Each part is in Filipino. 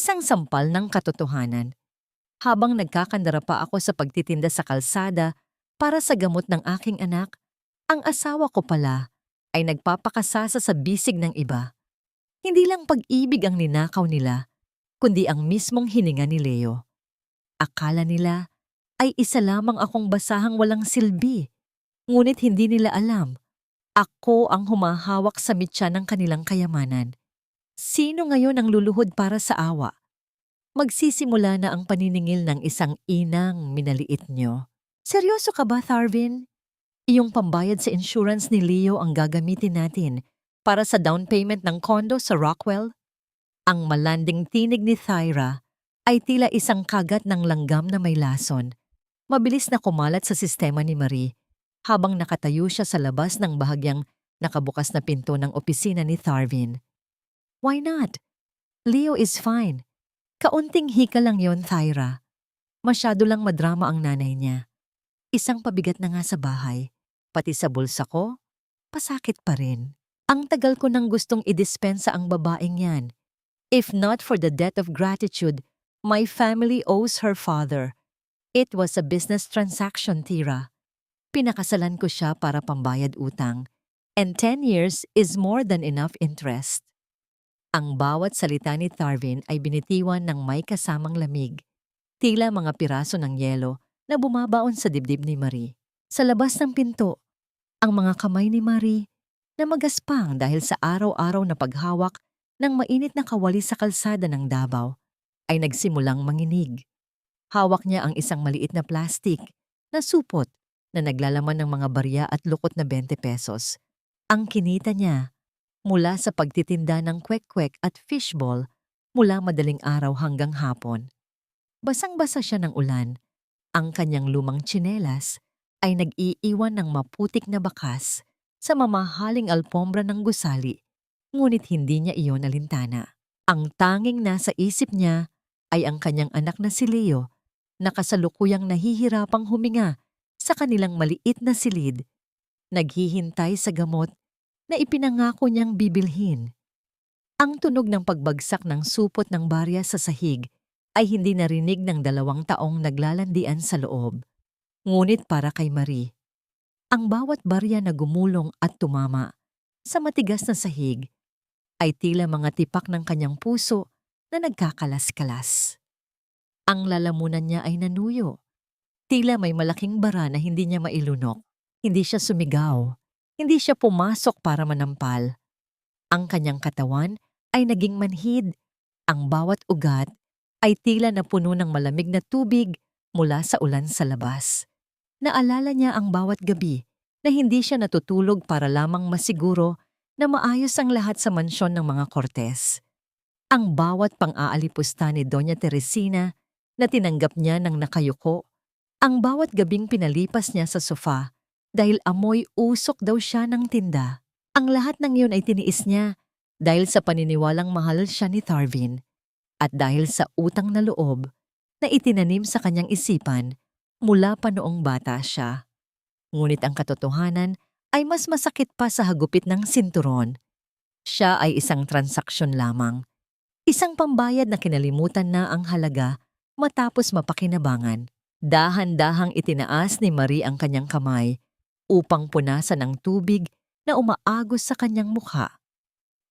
Isang sampal ng katotohanan. Habang nagkakandara pa ako sa pagtitinda sa kalsada para sa gamot ng aking anak, ang asawa ko pala ay nagpapakasasa sa bisig ng iba. Hindi lang pag-ibig ang ninakaw nila, kundi ang mismong hininga ni Leo. Akala nila ay isa lamang akong basahang walang silbi, ngunit hindi nila alam. Ako ang humahawak sa mitya ng kanilang kayamanan. Sino ngayon ang luluhod para sa awa? Magsisimula na ang paniningil ng isang inang minaliit nyo. Seryoso ka ba, Tharvin? Iyong pambayad sa insurance ni Leo ang gagamitin natin para sa down payment ng condo sa Rockwell? Ang malanding tinig ni Thyra ay tila isang kagat ng langgam na may lason. Mabilis na kumalat sa sistema ni Marie habang nakatayo siya sa labas ng bahagyang nakabukas na pinto ng opisina ni Tharvin. Why not? Leo is fine. Kaunting hika lang yon, Thyra. Masyado lang madrama ang nanay niya. Isang pabigat na nga sa bahay. Pati sa bulsa ko, pasakit pa rin. Ang tagal ko nang gustong idispensa ang babaeng yan. If not for the debt of gratitude, my family owes her father. It was a business transaction, Tira. Pinakasalan ko siya para pambayad utang. And 10 years is more than enough interest. Ang bawat salita ni Tharvin ay binitiwan ng may kasamang lamig. Tila mga piraso ng yelo na bumabaon sa dibdib ni Marie. Sa labas ng pinto, ang mga kamay ni Marie na magaspang dahil sa araw-araw na paghawak ng mainit na kawali sa kalsada ng Davao ay nagsimulang manginig. Hawak niya ang isang maliit na plastik na supot na naglalaman ng mga barya at lukot na 20 pesos. Ang kinita niya mula sa pagtitinda ng kwek-kwek at fishball mula madaling araw hanggang hapon. Basang-basa siya ng ulan. Ang kanyang lumang tsinelas ay nag-iiwan ng maputik na bakas sa mamahaling alpombra ng gusali, ngunit hindi niya iyon nalintana. Ang tanging nasa isip niya ay ang kanyang anak na si Leo na kasalukuyang nahihirapang huminga sa kanilang maliit na silid, naghihintay sa gamot na ipinangako niyang bibilhin. Ang tunog ng pagbagsak ng supot ng barya sa sahig ay hindi narinig ng 2 taong naglalandian sa loob. Ngunit para kay Marie, ang bawat barya na gumulong at tumama sa matigas na sahig ay tila mga tipak ng kanyang puso na nagkakalas-kalas. Ang lalamunan niya ay nanuyo. Tila may malaking bara na hindi niya mailunok. Hindi siya sumigaw. Hindi siya pumasok para manampal. Ang kanyang katawan ay naging manhid. Ang bawat ugat ay tila napuno ng malamig na tubig mula sa ulan sa labas. Naalala niya ang bawat gabi na hindi siya natutulog para lamang masiguro na maayos ang lahat sa mansyon ng mga Cortez. Ang bawat pang-aalipusta ni Doña Teresina na tinanggap niya ng nakayuko, ang bawat gabing pinalipas niya sa sofa dahil amoy usok daw siya ng tinda. Ang lahat ng iyon ay tiniis niya dahil sa paniniwalang mahal siya ni Tharvin at dahil sa utang na loob na itinanim sa kanyang isipan mula pa noong bata siya. Ngunit ang katotohanan ay mas masakit pa sa hagupit ng sinturon. Siya ay isang transaksyon lamang. Isang pambayad na kinalimutan na ang halaga matapos mapakinabangan. Dahan-dahang itinaas ni Marie ang kanyang kamay upang punasan ang tubig na umaagos sa kanyang mukha.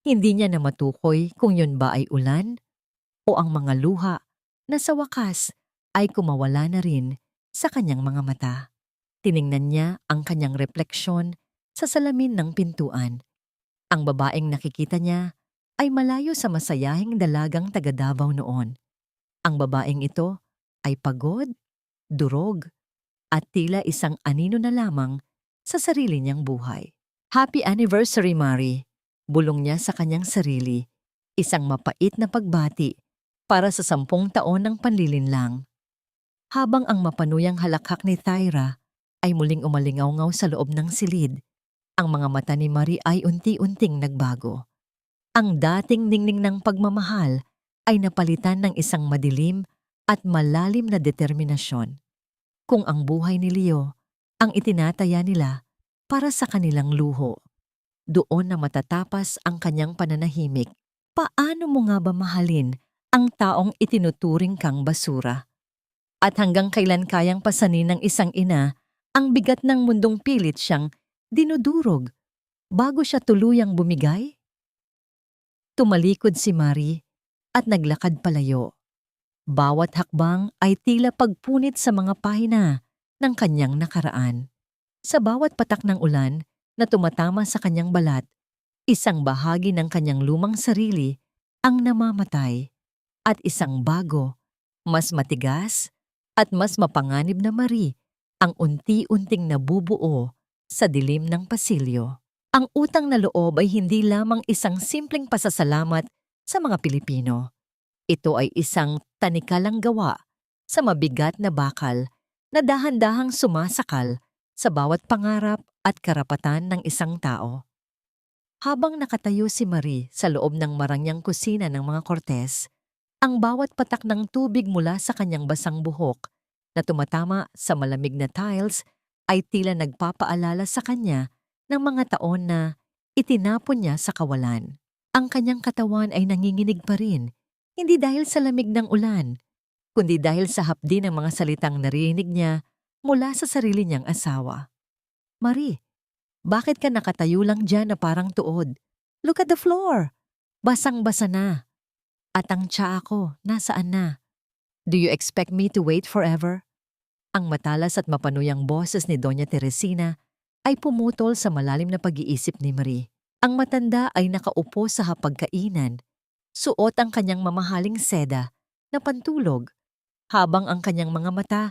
Hindi niya na matukoy kung yun ba ay ulan o ang mga luha na sa wakas ay kumawala na rin sa kanyang mga mata. Tiningnan niya ang kanyang refleksyon sa salamin ng pintuan. Ang babaeng nakikita niya ay malayo sa masayahing dalagang taga Davao noon. Ang babaeng ito ay pagod, durog, at tila isang anino na lamang sa sarili niyang buhay. Happy anniversary, Marie! Bulong niya sa kanyang sarili, isang mapait na pagbati para sa 10 taon ng panlilinlang. Habang ang mapanuyang halakhak ni Thyra ay muling umalingaw-ngaw sa loob ng silid, ang mga mata ni Marie ay unti-unting nagbago. Ang dating ningning ng pagmamahal ay napalitan ng isang madilim at malalim na determinasyon. Kung ang buhay ni Leo ang itinataya nila para sa kanilang luho, doon na matatapas ang kanyang pananahimik. Paano mo nga ba mahalin ang taong itinuturing kang basura. At hanggang kailan kayang pasanin ng isang ina ang bigat ng mundong pilit siyang dinudurog bago siya tuluyang bumigay? Tumalikod si Marie at naglakad palayo. Bawat hakbang ay tila pagpunit sa mga pahina ng kanyang nakaraan. Sa bawat patak ng ulan na tumatama sa kanyang balat, isang bahagi ng kanyang lumang sarili ang namamatay at isang bago, mas matigas at mas mapanganib na Marie ang unti-unting nabubuo sa dilim ng pasilyo. Ang utang na loob ay hindi lamang isang simpleng pasasalamat sa mga Pilipino. Ito ay isang tanikalang gawa sa mabigat na bakal na dahan-dahang sumasakal sa bawat pangarap at karapatan ng isang tao. Habang nakatayo si Marie sa loob ng marangyang kusina ng mga Cortez, ang bawat patak ng tubig mula sa kanyang basang buhok na tumatama sa malamig na tiles ay tila nagpapaalala sa kanya ng mga taon na itinapon niya sa kawalan. Ang kanyang katawan ay nanginginig pa rin, hindi dahil sa lamig ng ulan, kundi dahil sa hapdi ng mga salitang narinig niya mula sa sarili niyang asawa. Marie, bakit ka nakatayo lang dyan na parang tuod? Look at the floor! Basang-basa na. At ang tsaa ko, nasaan na? Do you expect me to wait forever? Ang matalas at mapanuyang boses ni Doña Teresina ay pumutol sa malalim na pag-iisip ni Marie. Ang matanda ay nakaupo sa hapagkainan, suot ang kanyang mamahaling seda na pantulog, habang ang kanyang mga mata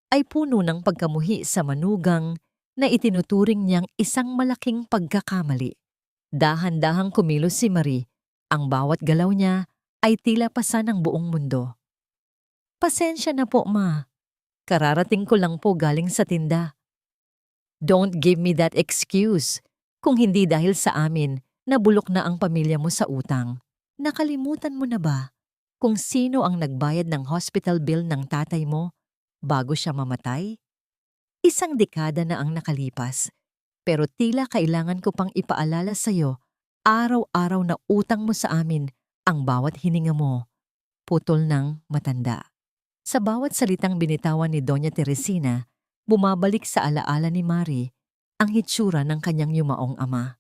ay puno ng pagkamuhi sa manugang na itinuturing niyang isang malaking pagkakamali. Dahan-dahang kumilos si Marie, ang bawat galaw niya ay tila pasan ng buong mundo. Pasensya na po, ma. Kararating ko lang po galing sa tinda. Don't give me that excuse. Kung hindi dahil sa amin, nabulok na ang pamilya mo sa utang. Nakalimutan mo na ba kung sino ang nagbayad ng hospital bill ng tatay mo bago siya mamatay? Isang dekada na ang nakalipas, pero tila kailangan ko pang ipaalala sa'yo, araw-araw na utang mo sa amin ang bawat hininga mo. Putol ng matanda. Sa bawat salitang binitawan ni Doña Teresina, bumabalik sa alaala ni Marie ang hitsura ng kanyang yumaong ama.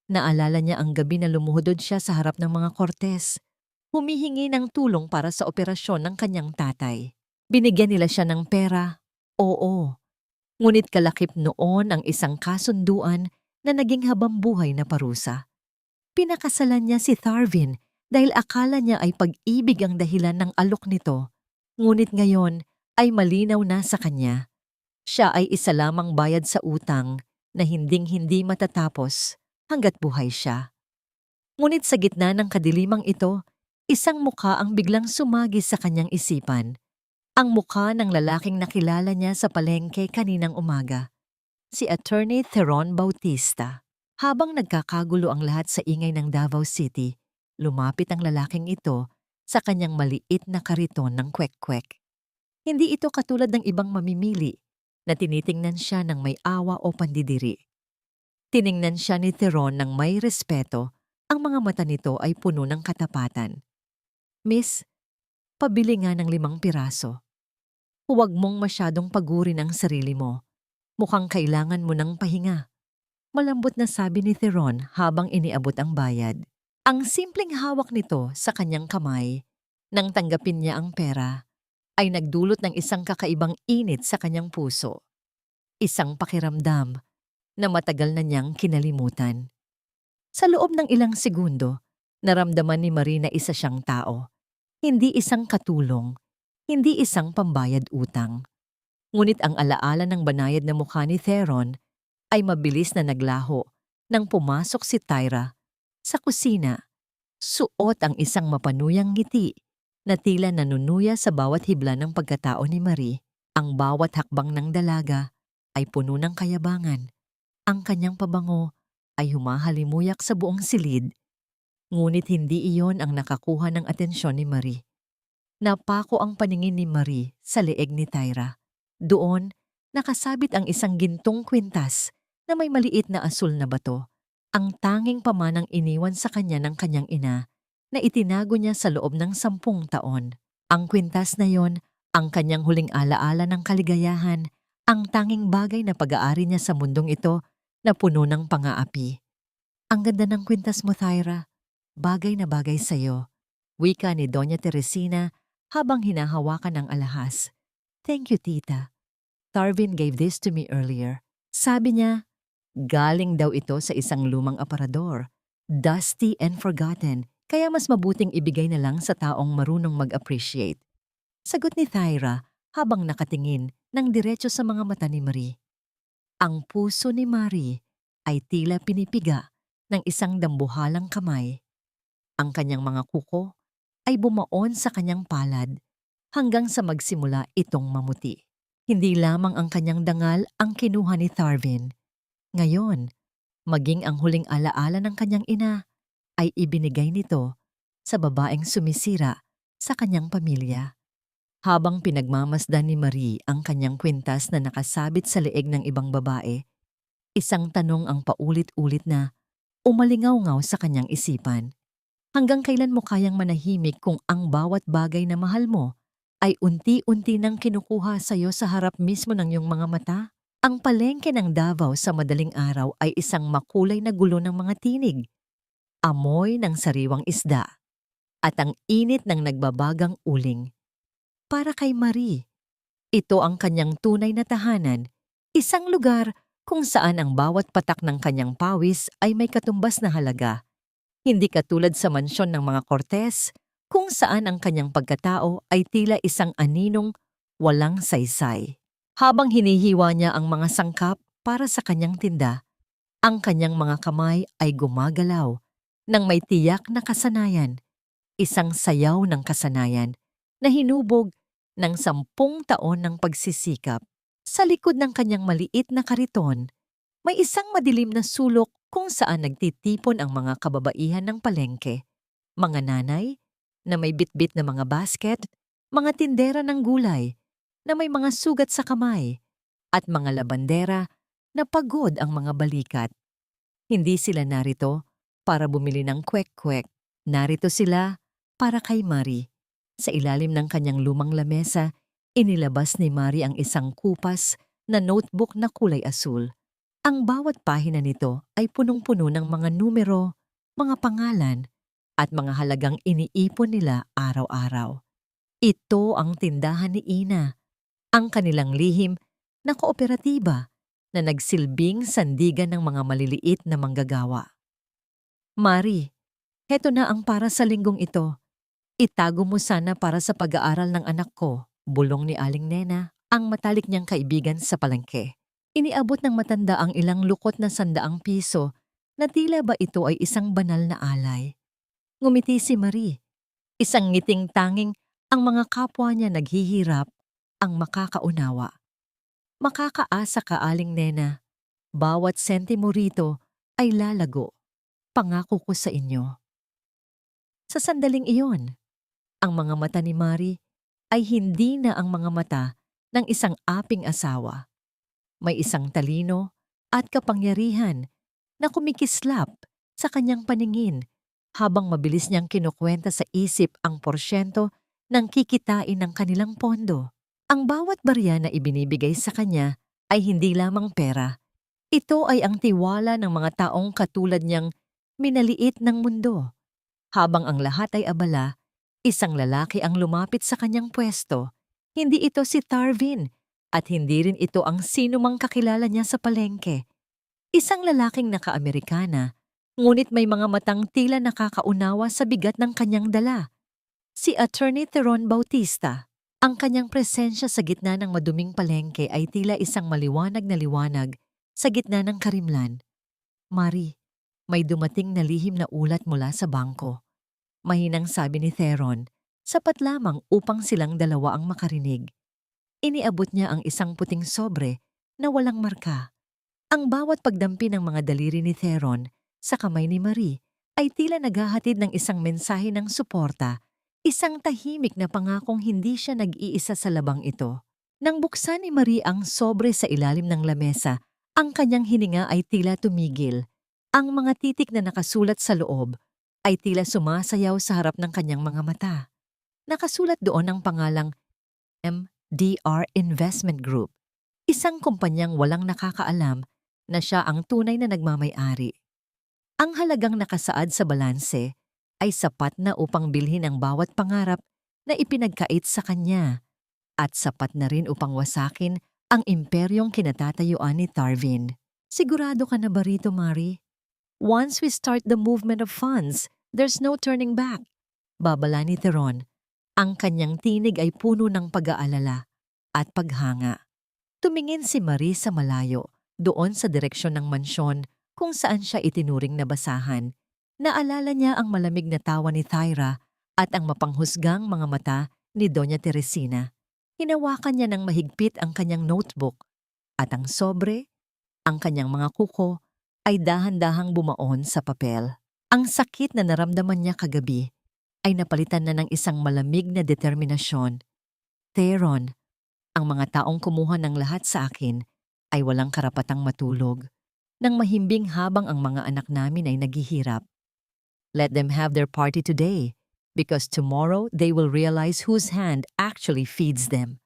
Naalala niya ang gabi na lumuhod siya sa harap ng mga Cortez, humihingi ng tulong para sa operasyon ng kanyang tatay. Binigyan nila siya ng pera, oo. Ngunit kalakip noon ang isang kasunduan na naging habambuhay na parusa. Pinakasalan niya si Tharvin dahil akala niya ay pag-ibig ang dahilan ng alok nito. Ngunit ngayon ay malinaw na sa kanya. Siya ay isa lamang bayad sa utang na hinding-hindi matatapos hanggat buhay siya. Ngunit sa gitna ng kadilimang ito, isang mukha ang biglang sumagi sa kanyang isipan. Ang mukha ng lalaking nakilala niya sa palengke kaninang umaga, si Attorney Theron Bautista. Habang nagkakagulo ang lahat sa ingay ng Davao City, lumapit ang lalaking ito sa kanyang maliit na kariton ng kwek-kwek. Hindi ito katulad ng ibang mamimili na tinitingnan siya ng may awa o pandidiri. Tiningnan siya ni Theron ng may respeto, ang mga mata nito ay puno ng katapatan. Miss, pabili nga ng 5 piraso. Huwag mong masyadong pagurin ang sarili mo. Mukhang kailangan mo ng pahinga. Malambot na sabi ni Theron habang iniabot ang bayad. Ang simpleng hawak nito sa kanyang kamay, nang tanggapin niya ang pera, ay nagdulot ng isang kakaibang init sa kanyang puso. Isang pakiramdam na matagal na niyang kinalimutan. Sa loob ng ilang segundo, naramdaman ni Marie na isa siyang tao. Hindi isang katulong, hindi isang pambayad utang. Ngunit ang alaala ng banayad na mukha ni Theron ay mabilis na naglaho nang pumasok si Tyra sa kusina. Suot ang isang mapanuyang ngiti na tila nanunuya sa bawat hibla ng pagkatao ni Marie. Ang bawat hakbang ng dalaga ay puno ng kayabangan. Ang kanyang pabango ay humahalimuyak sa buong silid. Ngunit hindi iyon ang nakakuha ng atensyon ni Marie. Napako ang paningin ni Marie sa leeg ni Tyra. Doon, nakasabit ang isang gintong kwintas na may maliit na asul na bato. Ang tanging pamanang iniwan sa kanya ng kanyang ina na itinago niya sa loob ng 10 taon. Ang kwintas na yon, ang kanyang huling alaala ng kaligayahan, ang tanging bagay na pag-aari niya sa mundong ito na puno ng pang-aapi. Ang ganda ng kwintas mo, Thyra. Bagay na bagay sa'yo. Wika ni Doña Teresina habang hinahawakan ang alahas. Thank you, tita. Tarvin gave this to me earlier. Sabi niya, galing daw ito sa isang lumang aparador. Dusty and forgotten, kaya mas mabuting ibigay na lang sa taong marunong mag-appreciate. Sagot ni Thyra habang nakatingin ng diretso sa mga mata ni Marie. Ang puso ni Marie ay tila pinipiga ng isang dambuhalang kamay. Ang kanyang mga kuko ay bumaon sa kanyang palad hanggang sa magsimula itong mamuti. Hindi lamang ang kanyang dangal ang kinuha ni Tarvin. Ngayon, maging ang huling alaala ng kanyang ina ay ibinigay nito sa babaeng sumisira sa kanyang pamilya. Habang pinagmamasdan ni Marie ang kanyang kwintas na nakasabit sa leeg ng ibang babae, isang tanong ang paulit-ulit na umalingaw-ngaw sa kanyang isipan. Hanggang kailan mo kayang manahimik kung ang bawat bagay na mahal mo ay unti-unti nang kinukuha sa iyo sa harap mismo ng iyong mga mata? Ang palengke ng Davao sa madaling araw ay isang makulay na gulo ng mga tinig, amoy ng sariwang isda, at ang init ng nagbabagang uling. Para kay Marie, ito ang kanyang tunay na tahanan, isang lugar kung saan ang bawat patak ng kanyang pawis ay may katumbas na halaga. Hindi katulad sa mansyon ng mga Cortez, kung saan ang kanyang pagkatao ay tila isang aninong walang saysay. Habang hinihiwa niya ang mga sangkap para sa kanyang tinda, ang kanyang mga kamay ay gumagalaw ng may tiyak na kasanayan, isang sayaw ng kasanayan na hinubog ng 10 taon ng pagsisikap. Sa likod ng kanyang maliit na kariton, may isang madilim na sulok kung saan nagtitipon ang mga kababaihan ng palengke, mga nanay na may bitbit na mga basket, mga tindera ng gulay na may mga sugat sa kamay, at mga labandera na pagod ang mga balikat. Hindi sila narito para bumili ng kwek-kwek. Narito sila para kay Marie. Sa ilalim ng kanyang lumang lamesa, inilabas ni Marie ang isang kupas na notebook na kulay asul. Ang bawat pahina nito ay punong-puno ng mga numero, mga pangalan, at mga halagang iniipon nila araw-araw. Ito ang tindahan ni Ina, ang kanilang lihim na kooperatiba na nagsilbing sandigan ng mga maliliit na manggagawa. Marie, heto na ang para sa linggong ito. Itago mo sana para sa pag-aaral ng anak ko, bulong ni Aling Nena, ang matalik niyang kaibigan sa palengke. Iniabot ng matanda ang ilang lukot na 100 piso na tila ba ito ay isang banal na alay. Ngumiti si Marie. Isang ngiting tanging ang mga kapwa niya naghihirap ang makakaunawa. Makakaasa ka, Aling Nena. Bawat sentimo rito ay lalago. Pangako ko sa inyo. Sa sandaling iyon, ang mga mata ni Marie ay hindi na ang mga mata ng isang aping asawa. May isang talino at kapangyarihan na kumikislap sa kanyang paningin habang mabilis niyang kinukwenta sa isip ang porsyento ng kikitain ng kanilang pondo. Ang bawat barya na ibinibigay sa kanya ay hindi lamang pera. Ito ay ang tiwala ng mga taong katulad niyang minaliit ng mundo. Habang ang lahat ay abala, isang lalaki ang lumapit sa kanyang pwesto. Hindi ito si Tarvin at hindi rin ito ang sinumang kakilala niya sa palengke. Isang lalaking naka-Amerikana, ngunit may mga matang tila nakakaunawa sa bigat ng kanyang dala. Si Attorney Teron Bautista. Ang kanyang presensya sa gitna ng maduming palengke ay tila isang maliwanag na liwanag sa gitna ng karimlan. Marie, may dumating na lihim na ulat mula sa bangko. Mahinang sabi ni Theron, sapat lamang upang silang dalawa ang makarinig. Iniabot niya ang isang puting sobre na walang marka. Ang bawat pagdampi ng mga daliri ni Theron sa kamay ni Marie ay tila naghahatid ng isang mensahe ng suporta, isang tahimik na pangakong hindi siya nag-iisa sa labang ito. Nang buksan ni Marie ang sobre sa ilalim ng lamesa, ang kanyang hininga ay tila tumigil. Ang mga titik na nakasulat sa loob, ay tila sumasayaw sa harap ng kanyang mga mata. Nakasulat doon ang pangalang MDR Investment Group, isang kumpanyang walang nakakaalam na siya ang tunay na nagmamay-ari. Ang halagang nakasaad sa balanse ay sapat na upang bilhin ang bawat pangarap na ipinagkait sa kanya at sapat na rin upang wasakin ang imperyong kinatatayuan ni Tarvin. Sigurado ka na ba rito, Mari? Once we start the movement of funds, there's no turning back. Babala ni Teron. Ang kanyang tinig ay puno ng pag-aalala at paghanga. Tumingin si Marie sa malayo, doon sa direksyon ng mansyon kung saan siya itinuring na basahan. Naalala niya ang malamig na tawa ni Thyra at ang mapanghusgang mga mata ni Doña Teresina. Hinawakan niya ng mahigpit ang kanyang notebook at ang sobre, ang kanyang mga kuko, ay dahan-dahang bumaon sa papel. Ang sakit na naramdaman niya kagabi ay napalitan na ng isang malamig na determinasyon. Theron, ang mga taong kumuha ng lahat sa akin ay walang karapatang matulog nang mahimbing habang ang mga anak namin ay naghihirap. Let them have their party today because tomorrow they will realize whose hand actually feeds them.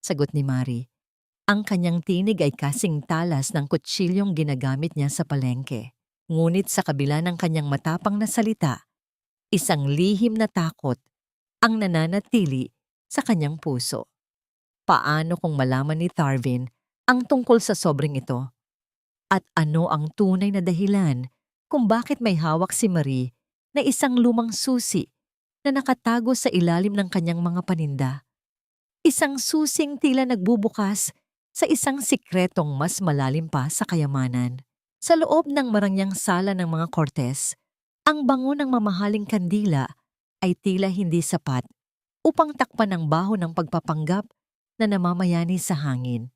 Sagot ni Mari. Ang kanyang tinig ay kasing talas ng kutsilyong ginagamit niya sa palengke. Ngunit sa kabila ng kanyang matapang na salita, isang lihim na takot ang nananatili sa kanyang puso. Paano kung malaman ni Tarvin ang tungkol sa sobreng ito? At ano ang tunay na dahilan kung bakit may hawak si Marie na isang lumang susi na nakatago sa ilalim ng kanyang mga paninda? Isang susing tila nagbubukas sa isang sikretong mas malalim pa sa kayamanan. Sa loob ng marangyang sala ng mga Cortes, ang bango ng mamahaling kandila ay tila hindi sapat upang takpan ang baho ng pagpapanggap na namamayani sa hangin.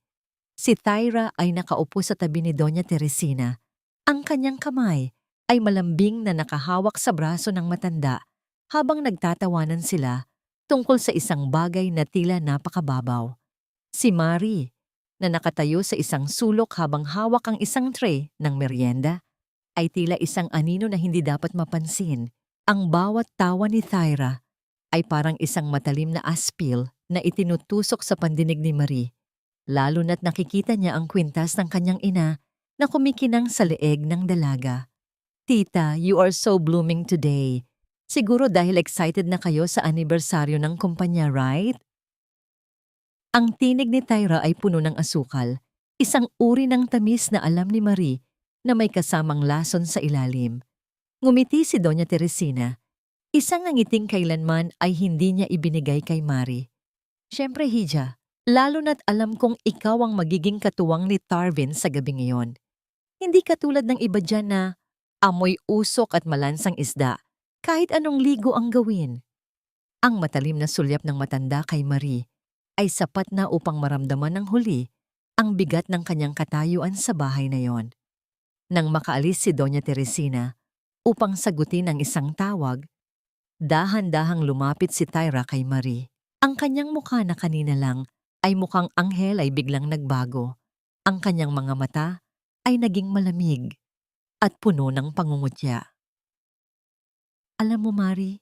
Si Thyra ay nakaupo sa tabi ni Doña Teresina. Ang kanyang kamay ay malambing na nakahawak sa braso ng matanda habang nagtatawanan sila tungkol sa isang bagay na tila napakababaw. Si Mari, na nakatayo sa isang sulok habang hawak ang isang tray ng merienda, ay tila isang anino na hindi dapat mapansin. Ang bawat tawa ni Thyra ay parang isang matalim na aspil na itinutusok sa pandinig ni Marie, lalo na't nakikita niya ang kwintas ng kanyang ina na kumikinang sa leeg ng dalaga. Tita, you are so blooming today. Siguro dahil excited na kayo sa anibersaryo ng kumpanya, right? Ang tinig ni Thyra ay puno ng asukal, isang uri ng tamis na alam ni Marie na may kasamang lason sa ilalim. Ngumiti si Doña Teresina. Isang nangiting kailanman ay hindi niya ibinigay kay Mari. Siyempre, Hija, lalo na't alam kong ikaw ang magiging katuwang ni Tarvin sa gabing iyon. Hindi katulad ng iba dyan na amoy usok at malansang isda, kahit anong ligo ang gawin. Ang matalim na sulyap ng matanda kay Marie ay sapat na upang maramdaman ng huli ang bigat ng kanyang katayuan sa bahay na yon. Nang makaalis si Doña Teresina upang sagutin ang isang tawag, dahan-dahang lumapit si Thyra kay Marie. Ang kanyang mukha na kanina lang ay mukhang anghel ay biglang nagbago. Ang kanyang mga mata ay naging malamig at puno ng pangungutya. Alam mo, Marie,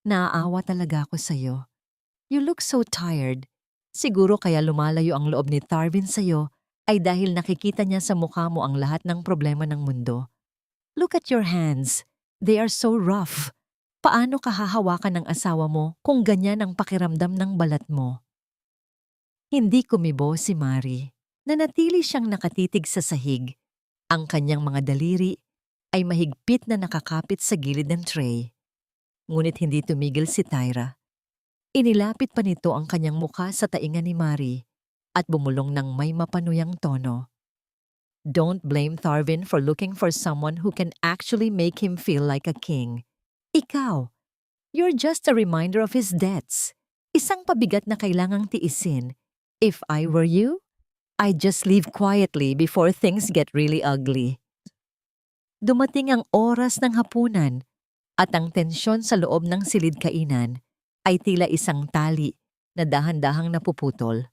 naaawa talaga ako sa'yo. You look so tired. Siguro kaya lumalayo ang loob ni Tarvin sa'yo ay dahil nakikita niya sa mukha mo ang lahat ng problema ng mundo. Look at your hands. They are so rough. Paano ka hahawakan ng asawa mo kung ganyan ang pakiramdam ng balat mo? Hindi kumibo si Marie. Nanatili siyang nakatitig sa sahig. Ang kanyang mga daliri ay mahigpit na nakakapit sa gilid ng tray. Ngunit hindi tumigil si Thyra. Inilapit pa nito ang kanyang mukha sa tainga ni Marie at bumulong ng may mapanuyang tono. Don't blame Tarvin for looking for someone who can actually make him feel like a king. Ikaw, you're just a reminder of his debts. Isang pabigat na kailangang tiisin. If I were you, I'd just leave quietly before things get really ugly. Dumating ang oras ng hapunan at ang tensyon sa loob ng silid-kainan ay tila isang tali na dahan-dahang napuputol.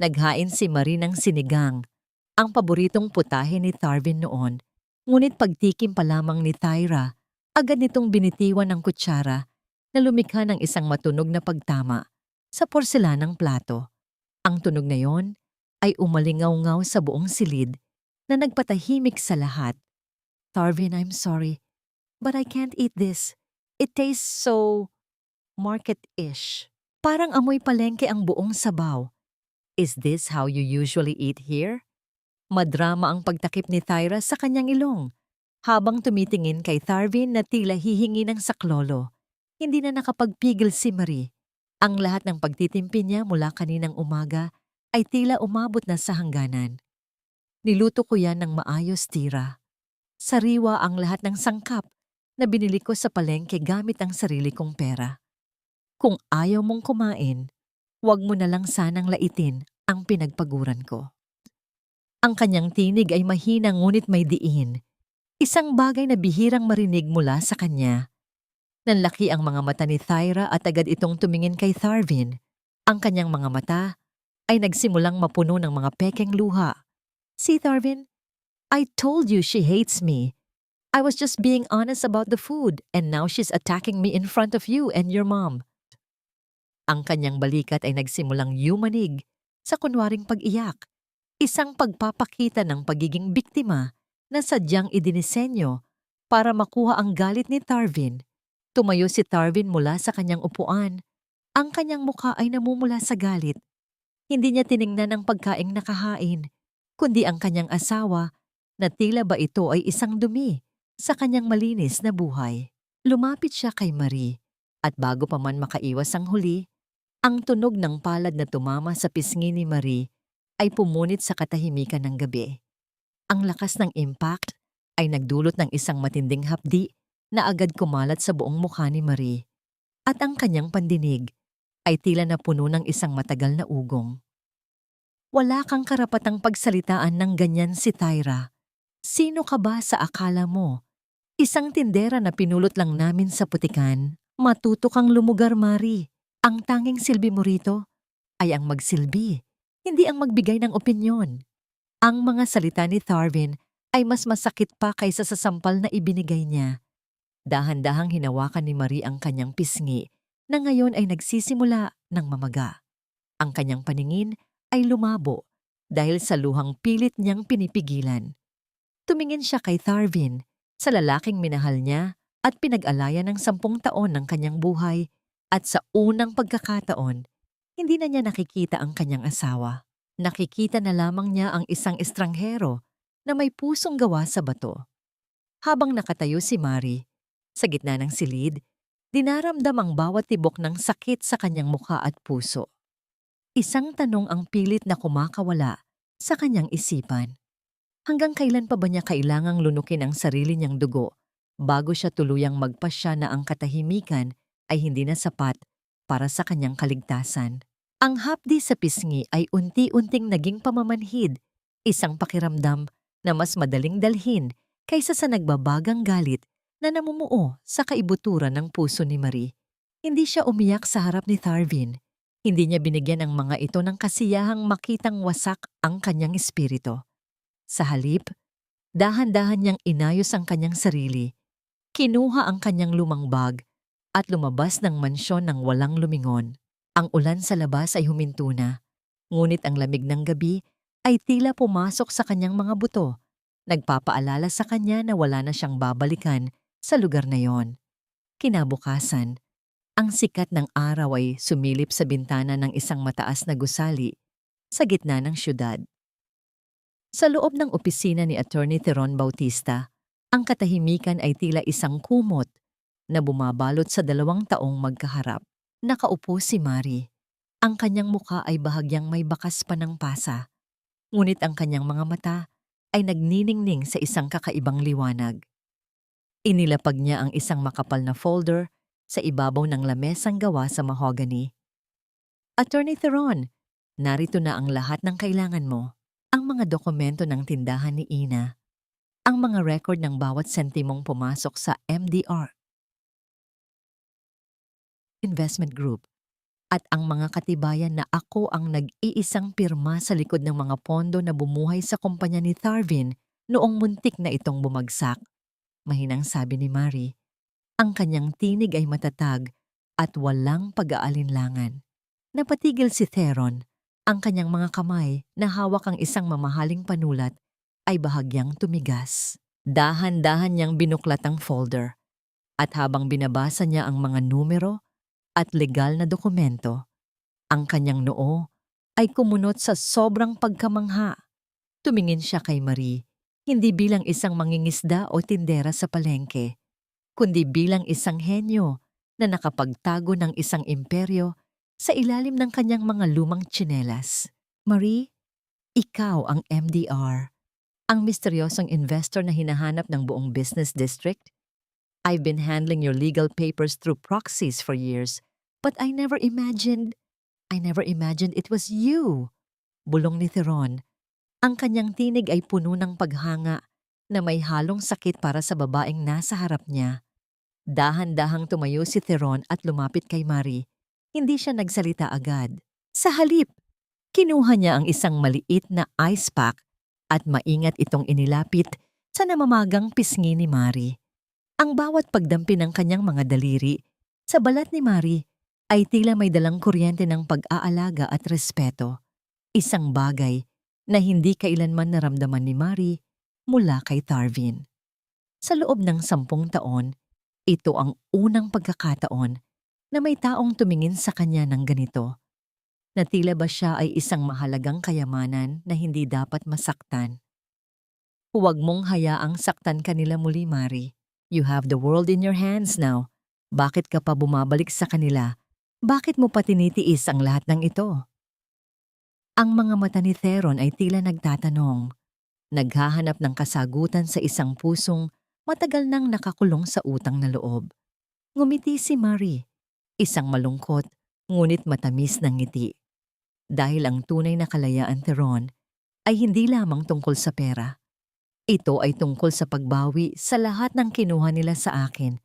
Naghain si Marie ng sinigang, ang paboritong putahe ni Tarvin noon, ngunit pagtikim pa lamang ni Thyra Agad nitong binitiwan ng kutsara na lumikha ng isang matunog na pagtama sa porselanang plato. Ang tunog na yon ay umalingaw-ngaw sa buong silid na nagpatahimik sa lahat. Tarvin, I'm sorry, but I can't eat this. It tastes so market-ish. Parang amoy palengke ang buong sabaw. Is this how you usually eat here? Madrama ang pagtakip ni Tyra sa kanyang ilong habang tumitingin kay Tarvin na tila hihingi ng saklolo. Hindi na nakapagpigil si Marie. Ang lahat ng pagtitimpi niya mula kaninang umaga ay tila umabot na sa hangganan. Niluto ko yan ng maayos, Tira. Sariwa ang lahat ng sangkap na binili ko sa palengke gamit ang sarili kong pera. Kung ayaw mong kumain, huwag mo na lang sanang laitin ang pinagpaguran ko. Ang kanyang tinig ay mahina ngunit may diin. Isang bagay na bihirang marinig mula sa kanya. Nanlaki ang mga mata ni Tyra at agad itong tumingin kay Tarvin. Ang kanyang mga mata ay nagsimulang mapuno ng mga pekeng luha. See, Tarvin, I told you she hates me. I was just being honest about the food and now she's attacking me in front of you and your mom. Ang kanyang balikat ay nagsimulang yumanig sa kunwaring pag-iyak. Isang pagpapakita ng pagiging biktima na sadyang idinisenyo para makuha ang galit ni Tarvin. Tumayo si Tarvin mula sa kanyang upuan. Ang kanyang mukha ay namumula sa galit. Hindi niya tiningnan ang pagkaing nakahain, kundi ang kanyang asawa na tila ba ito ay isang dumi sa kanyang malinis na buhay. Lumapit siya kay Marie at bago pa man makaiwas ang huli, ang tunog ng palad na tumama sa pisngi ni Marie ay pumunit sa katahimikan ng gabi. Ang lakas ng impact ay nagdulot ng isang matinding hapdi na agad kumalat sa buong mukha ni Marie. At ang kanyang pandinig ay tila napuno ng isang matagal na ugong. Wala kang karapatang pagsalitaan ng ganyan si Tyra. Sino ka ba sa akala mo? Isang tindera na pinulot lang namin sa putikan. Matuto kang lumugar, Marie. Ang tanging silbi mo rito ay ang magsilbi, hindi ang magbigay ng opinyon. Ang mga salita ni Tarvin ay mas masakit pa kaysa sa sampal na ibinigay niya. Dahan-dahang hinawakan ni Marie ang kanyang pisngi na ngayon ay nagsisimula ng mamaga. Ang kanyang paningin ay lumabo dahil sa luhang pilit niyang pinipigilan. Tumingin siya kay Tarvin, sa lalaking minahal niya at pinag-alayan ng 10 taon ng kanyang buhay, at sa unang pagkakataon, hindi na niya nakikita ang kanyang asawa. Nakikita na lamang niya ang isang estranghero na may pusong gawa sa bato. Habang nakatayo si Marie, sa gitna ng silid, dinaramdam ang bawat tibok ng sakit sa kanyang mukha at puso. Isang tanong ang pilit na kumakawala sa kanyang isipan. Hanggang kailan pa ba niya kailangang lunukin ang sarili niyang dugo bago siya tuluyang magpasya na ang katahimikan ay hindi na sapat para sa kanyang kaligtasan? Ang hapdi sa pisngi ay unti-unting naging pamamanhid, isang pakiramdam na mas madaling dalhin kaysa sa nagbabagang galit na namumuo sa kaibuturan ng puso ni Marie. Hindi siya umiyak sa harap ni Tarvin. Hindi niya binigyan ang mga ito ng kasiyahang makitang wasak ang kanyang espiritu. Sa halip, dahan-dahan niyang inayos ang kanyang sarili, kinuha ang kanyang lumang bag at lumabas ng mansyon ng walang lumingon. Ang ulan sa labas ay huminto na, ngunit ang lamig ng gabi ay tila pumasok sa kanyang mga buto, nagpapaalala sa kanya na wala na siyang babalikan sa lugar na yon. Kinabukasan, ang sikat ng araw ay sumilip sa bintana ng isang mataas na gusali sa gitna ng syudad. Sa loob ng opisina ni Attorney Teron Bautista, ang katahimikan ay tila isang kumot na bumabalot sa 2 taong magkaharap. Nakaupo si Marie. Ang kanyang muka ay bahagyang may bakas pa ng pasa, ngunit ang kanyang mga mata ay nagniningning sa isang kakaibang liwanag. Inilapag niya ang isang makapal na folder sa ibabaw ng lamesang gawa sa mahogany. Attorney Teron, narito na ang lahat ng kailangan mo. Ang mga dokumento ng tindahan ni Ina, ang mga record ng bawat sentimong pumasok sa MDR Investment Group, at ang mga katibayan na ako ang nag-iisang pirma sa likod ng mga pondo na bumuhay sa kumpanya ni Tarvin noong muntik na itong bumagsak. Mahinang sabi ni Marie. Ang kanyang tinig ay matatag at walang pag-aalinlangan. Napatigil si Theron. Ang kanyang mga kamay na hawak ang isang mamahaling panulat ay bahagyang tumigas. Dahan-dahan niyang binuklat ang folder at habang binabasa niya ang mga numero at legal na dokumento, ang kanyang noo ay kumunot sa sobrang pagkamangha. Tumingin siya kay Marie, hindi bilang isang mangingisda o tindera sa palengke, kundi bilang isang henyo na nakapagtago ng isang imperyo sa ilalim ng kanyang mga lumang tsinelas. Marie, ikaw ang MDR, ang misteryosong investor na hinahanap ng buong business district. I've been handling your legal papers through proxies for years, but I never imagined it was you. Bulong ni Theron. Ang kanyang tinig ay puno ng paghanga na may halong sakit para sa babaeng nasa harap niya. Dahan-dahang tumayo si Theron at lumapit kay Marie. Hindi siya nagsalita agad. Sa halip, kinuha niya ang isang maliit na ice pack at maingat itong inilapit sa namamagang pisngi ni Marie. Ang bawat pagdampi ng kanyang mga daliri sa balat ni Marie ay tila may dalang kuryente ng pag-aalaga at respeto. Isang bagay na hindi kailanman naramdaman ni Marie mula kay Tarvin. Sa loob ng 10 taon, ito ang unang pagkakataon na may taong tumingin sa kanya ng ganito. Na tila ba siya ay isang mahalagang kayamanan na hindi dapat masaktan. Huwag mong hayaang saktan kanila muli, Marie. You have the world in your hands now. Bakit ka pa bumabalik sa kanila? Bakit mo pa tinitiis ang lahat ng ito? Ang mga mata ni Theron ay tila nagtatanong. Naghahanap ng kasagutan sa isang pusong matagal nang nakakulong sa utang na loob. Ngumiti si Marie, isang malungkot ngunit matamis na ngiti. Dahil ang tunay na kalayaan, Theron, ay hindi lamang tungkol sa pera. Ito ay tungkol sa pagbawi sa lahat ng kinuha nila sa akin,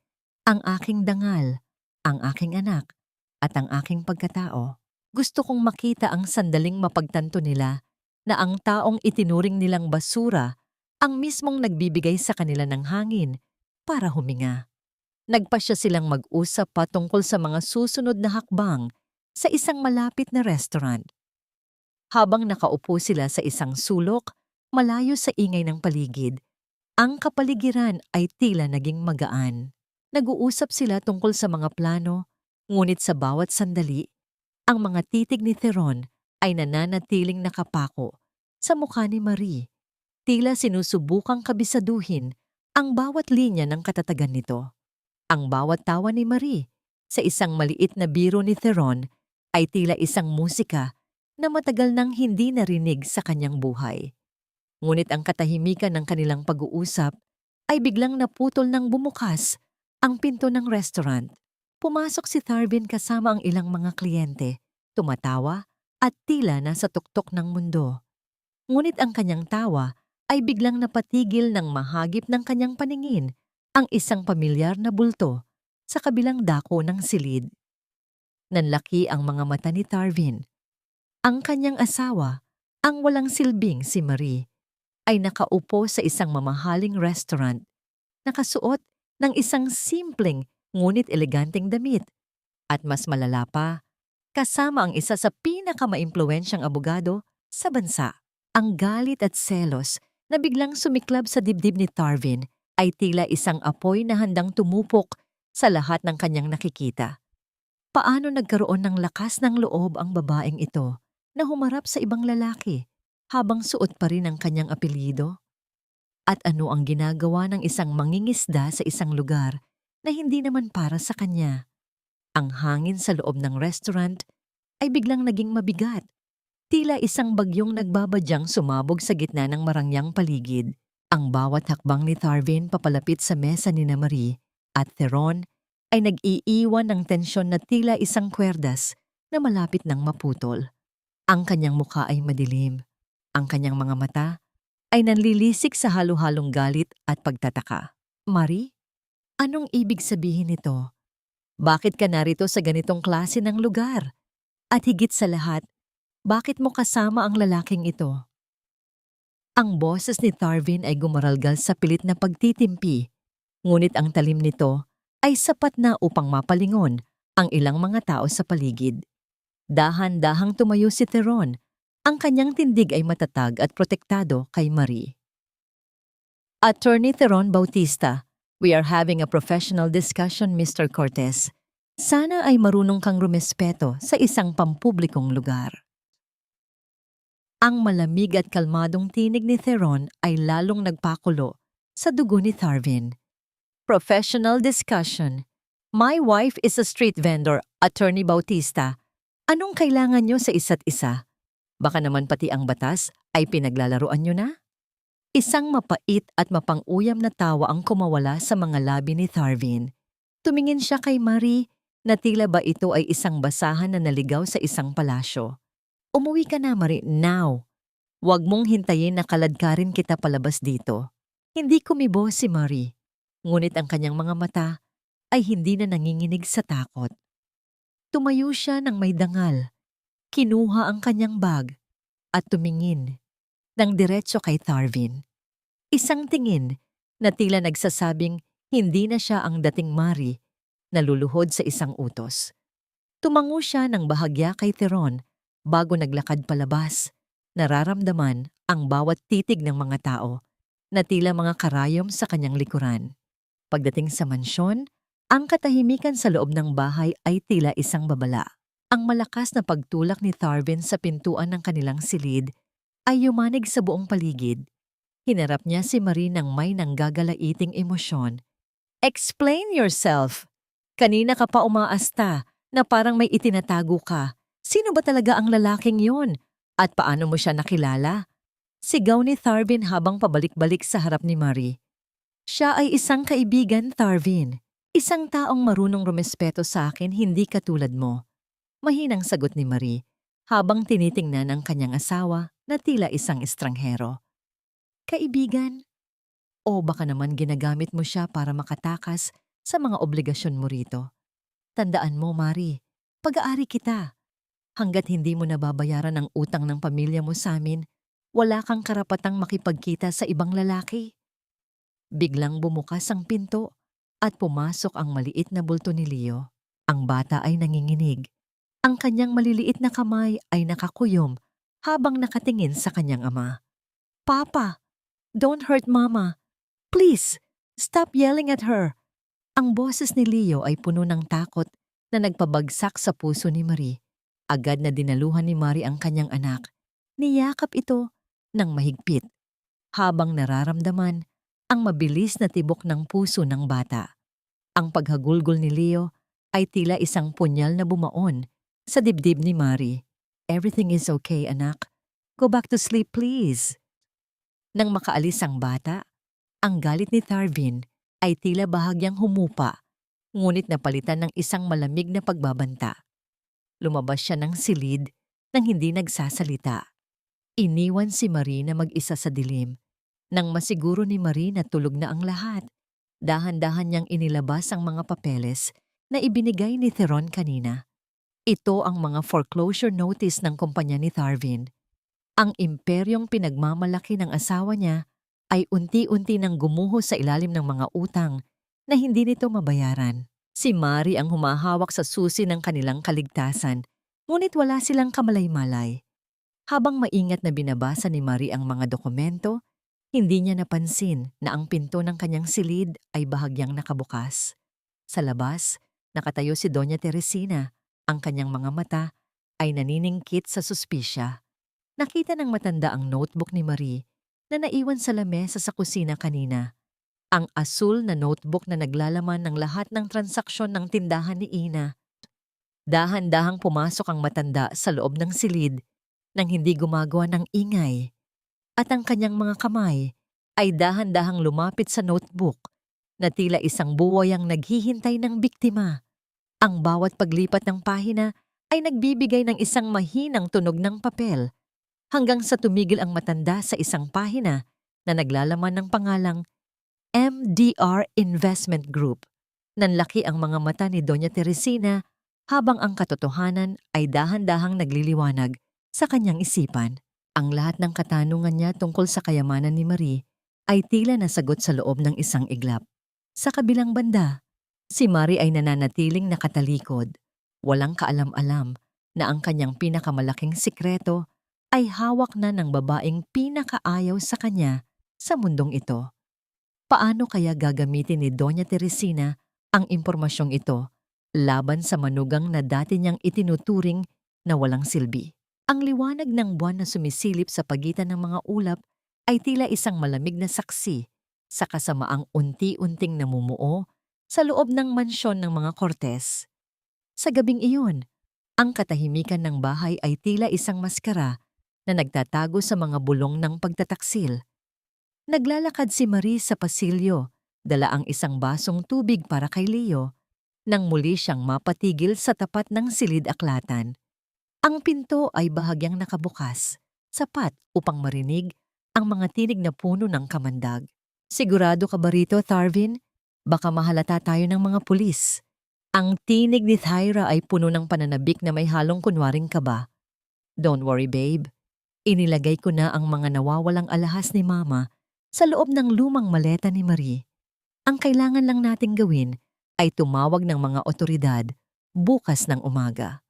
ang aking dangal, ang aking anak, at ang aking pagkatao. Gusto kong makita ang sandaling mapagtanto nila na ang taong itinuring nilang basura ang mismong nagbibigay sa kanila ng hangin para huminga. Nagpasya silang mag-usap patungkol sa mga susunod na hakbang sa isang malapit na restaurant. Habang nakaupo sila sa isang sulok, malayo sa ingay ng paligid, ang kapaligiran ay tila naging magaan. Nag-uusap sila tungkol sa mga plano, ngunit sa bawat sandali, ang mga titig ni Theron ay nananatiling nakapako sa mukha ni Marie. Tila sinusubukang kabisaduhin ang bawat linya ng katatagan nito. Ang bawat tawa ni Marie sa isang maliit na biro ni Theron ay tila isang musika na matagal nang hindi narinig sa kanyang buhay. Ngunit ang katahimikan ng kanilang pag-uusap ay biglang naputol nang bumukas ang pinto ng restaurant. Pumasok si Tarvin kasama ang ilang mga kliyente, tumatawa at tila nasa tuktok ng mundo. Ngunit ang kanyang tawa ay biglang napatigil nang mahagip ng kanyang paningin ang isang pamilyar na bulto sa kabilang dako ng silid. Nanlaki ang mga mata ni Tarvin. Ang kanyang asawa, ang walang silbing si Marie, ay nakaupo sa isang mamahaling restaurant, nakasuot ng isang simpleng ngunit eleganteng damit. At mas malala pa, kasama ang isa sa pinakamaimpluwensyang abogado sa bansa. Ang galit at selos na biglang sumiklab sa dibdib ni Tarvin ay tila isang apoy na handang tumupok sa lahat ng kanyang nakikita. Paano nagkaroon ng lakas ng loob ang babaeng ito na humarap sa ibang lalaki habang suot pa rin ang kanyang apelyido? At ano ang ginagawa ng isang mangingisda sa isang lugar na hindi naman para sa kanya? Ang hangin sa loob ng restaurant ay biglang naging mabigat. Tila isang bagyong nagbabadyang sumabog sa gitna ng marangyang paligid. Ang bawat hakbang ni Tarvin papalapit sa mesa ni Marie at Theron ay nag-iiwan ng tensyon na tila isang kwerdas na malapit nang maputol. Ang kanyang mukha ay madilim. Ang kanyang mga mata ay nanlilisik sa halo-halong galit at pagtataka. Marie, anong ibig sabihin nito? Bakit ka narito sa ganitong klase ng lugar? At higit sa lahat, bakit mo kasama ang lalaking ito? Ang boses ni Tarvin ay gumaralgal sa pilit na pagtitimpi, ngunit ang talim nito ay sapat na upang mapalingon ang ilang mga tao sa paligid. Dahan-dahang tumayo si Theron. Ang kanyang tindig ay matatag at protektado kay Marie. Attorney Theron Bautista, we are having a professional discussion, Mr. Cortez. Sana ay marunong kang rumespeto sa isang pampublikong lugar. Ang malamig at kalmadong tinig ni Theron ay lalong nagpakulo sa dugo ni Tharvin. Professional discussion. My wife is a street vendor, Attorney Bautista. Anong kailangan nyo sa isa't isa? Baka naman pati ang batas ay pinaglalaruan nyo na? Isang mapait at mapang-uyam na tawa ang kumawala sa mga labi ni Tharvin. Tumingin siya kay Marie na tila ba ito ay isang basahan na naligaw sa isang palasyo. Umuwi ka na, Marie, now. Huwag mong hintayin na kaladkarin kita palabas dito. Hindi kumibo si Marie, ngunit ang kanyang mga mata ay hindi na nanginginig sa takot. Tumayo siya ng may dangal, kinuha ang kanyang bag at tumingin ng diretso kay Tharvin. Isang tingin na tila nagsasabing hindi na siya ang dating Marie na luluhod sa isang utos. Tumango siya ng bahagya kay Theron bago naglakad palabas. Nararamdaman ang bawat titig ng mga tao na tila mga karayom sa kanyang likuran. Pagdating sa mansyon, ang katahimikan sa loob ng bahay ay tila isang babala. Ang malakas na pagtulak ni Tharvin sa pintuan ng kanilang silid ay yumanig sa buong paligid. Hinarap niya si Marie ng may nanggagalaiting emosyon. Explain yourself! Kanina ka pa umaasta na parang may itinatago ka. Sino ba talaga ang lalaking yon? At paano mo siya nakilala? Sigaw ni Tharvin habang pabalik-balik sa harap ni Marie. Siya ay isang kaibigan, Tharvin. Isang taong marunong rumespeto sa akin, hindi katulad mo. Mahinang sagot ni Marie habang tinitingnan ang kanyang asawa na tila isang estranghero. Kaibigan? O baka naman ginagamit mo siya para makatakas sa mga obligasyon mo rito. Tandaan mo, Marie, pag-aari kita. Hanggat hindi mo nababayaran ang utang ng pamilya mo sa amin, wala kang karapatang makipagkita sa ibang lalaki. Biglang bumukas ang pinto at pumasok ang maliit na bulto ni Leo. Ang bata ay nanginginig. Ang kanyang maliliit na kamay ay nakakuyom habang nakatingin sa kanyang ama. Papa, don't hurt Mama. Please, stop yelling at her. Ang boses ni Leo ay puno ng takot na nagpabagsak sa puso ni Marie. Agad na dinaluhan ni Marie ang kanyang anak. Niyakap ito ng mahigpit habang nararamdaman ang mabilis na tibok ng puso ng bata. Ang paghagulgol ni Leo ay tila isang punyal na bumaon sa dibdib ni Marie. Everything is okay, anak. Go back to sleep, please. Nang makaalis ang bata, ang galit ni Tharvin ay tila bahagyang humupa, ngunit napalitan ng isang malamig na pagbabanta. Lumabas siya ng silid nang hindi nagsasalita. Iniwan si Marie na mag-isa sa dilim. Nang masiguro ni Marie na tulog na ang lahat, dahan-dahan niyang inilabas ang mga papeles na ibinigay ni Theron kanina. Ito ang mga foreclosure notice ng kumpanya ni Tharvin. Ang imperyong pinagmamalaki ng asawa niya ay unti-unti nang gumuho sa ilalim ng mga utang na hindi nito mabayaran. Si Marie ang humahawak sa susi ng kanilang kaligtasan, ngunit wala silang kamalay-malay. Habang maingat na binabasa ni Marie ang mga dokumento, hindi niya napansin na ang pinto ng kanyang silid ay bahagyang nakabukas. Sa labas, nakatayo si Doña Teresina. Ang kanyang mga mata ay naniningkit sa suspisya. Nakita ng matanda ang notebook ni Marie na naiwan sa lamesa sa kusina kanina. Ang asul na notebook na naglalaman ng lahat ng transaksyon ng tindahan ni Ina. Dahan-dahang pumasok ang matanda sa loob ng silid nang hindi gumagawa ng ingay. At ang kanyang mga kamay ay dahan-dahang lumapit sa notebook na tila isang buhay ang naghihintay ng biktima. Ang bawat paglipat ng pahina ay nagbibigay ng isang mahinang tunog ng papel hanggang sa tumigil ang matanda sa isang pahina na naglalaman ng pangalang MDR Investment Group. Nanlaki ang mga mata ni Doña Teresina habang ang katotohanan ay dahan-dahang nagliliwanag sa kanyang isipan. Ang lahat ng katanungan niya tungkol sa kayamanan ni Marie ay tila nasagot sa loob ng isang iglap. Sa kabilang banda, Si Mari ay nananatiling nakatalikod, walang kaalam-alam na ang kanyang pinakamalaking sikreto ay hawak na ng babaeng pinakaayaw sa kanya sa mundong ito. Paano kaya gagamitin ni Doña Teresina ang impormasyong ito laban sa manugang na dati niyang itinuturing na walang silbi? Ang liwanag ng buwan na sumisilip sa pagitan ng mga ulap ay tila isang malamig na saksi sa kasamaang unti-unting namumuo sa loob ng mansyon ng mga Cortez. Sa gabing iyon, ang katahimikan ng bahay ay tila isang maskara na nagtatago sa mga bulong ng pagtataksil. Naglalakad si Marie sa pasilyo, dala ang isang basong tubig para kay Leo, nang muli siyang mapatigil sa tapat ng silid-aklatan. Ang pinto ay bahagyang nakabukas, sapat upang marinig ang mga tinig na puno ng kamandag. Sigurado ka ba rito, Tharvin? Baka mahalata tayo ng mga pulis. Ang tinig ni Thyra ay puno ng pananabik na may halong kunwaring kaba. Don't worry, babe. Inilagay ko na ang mga nawawalang alahas ni Mama sa loob ng lumang maleta ni Marie. Ang kailangan lang nating gawin ay tumawag ng mga otoridad bukas ng umaga.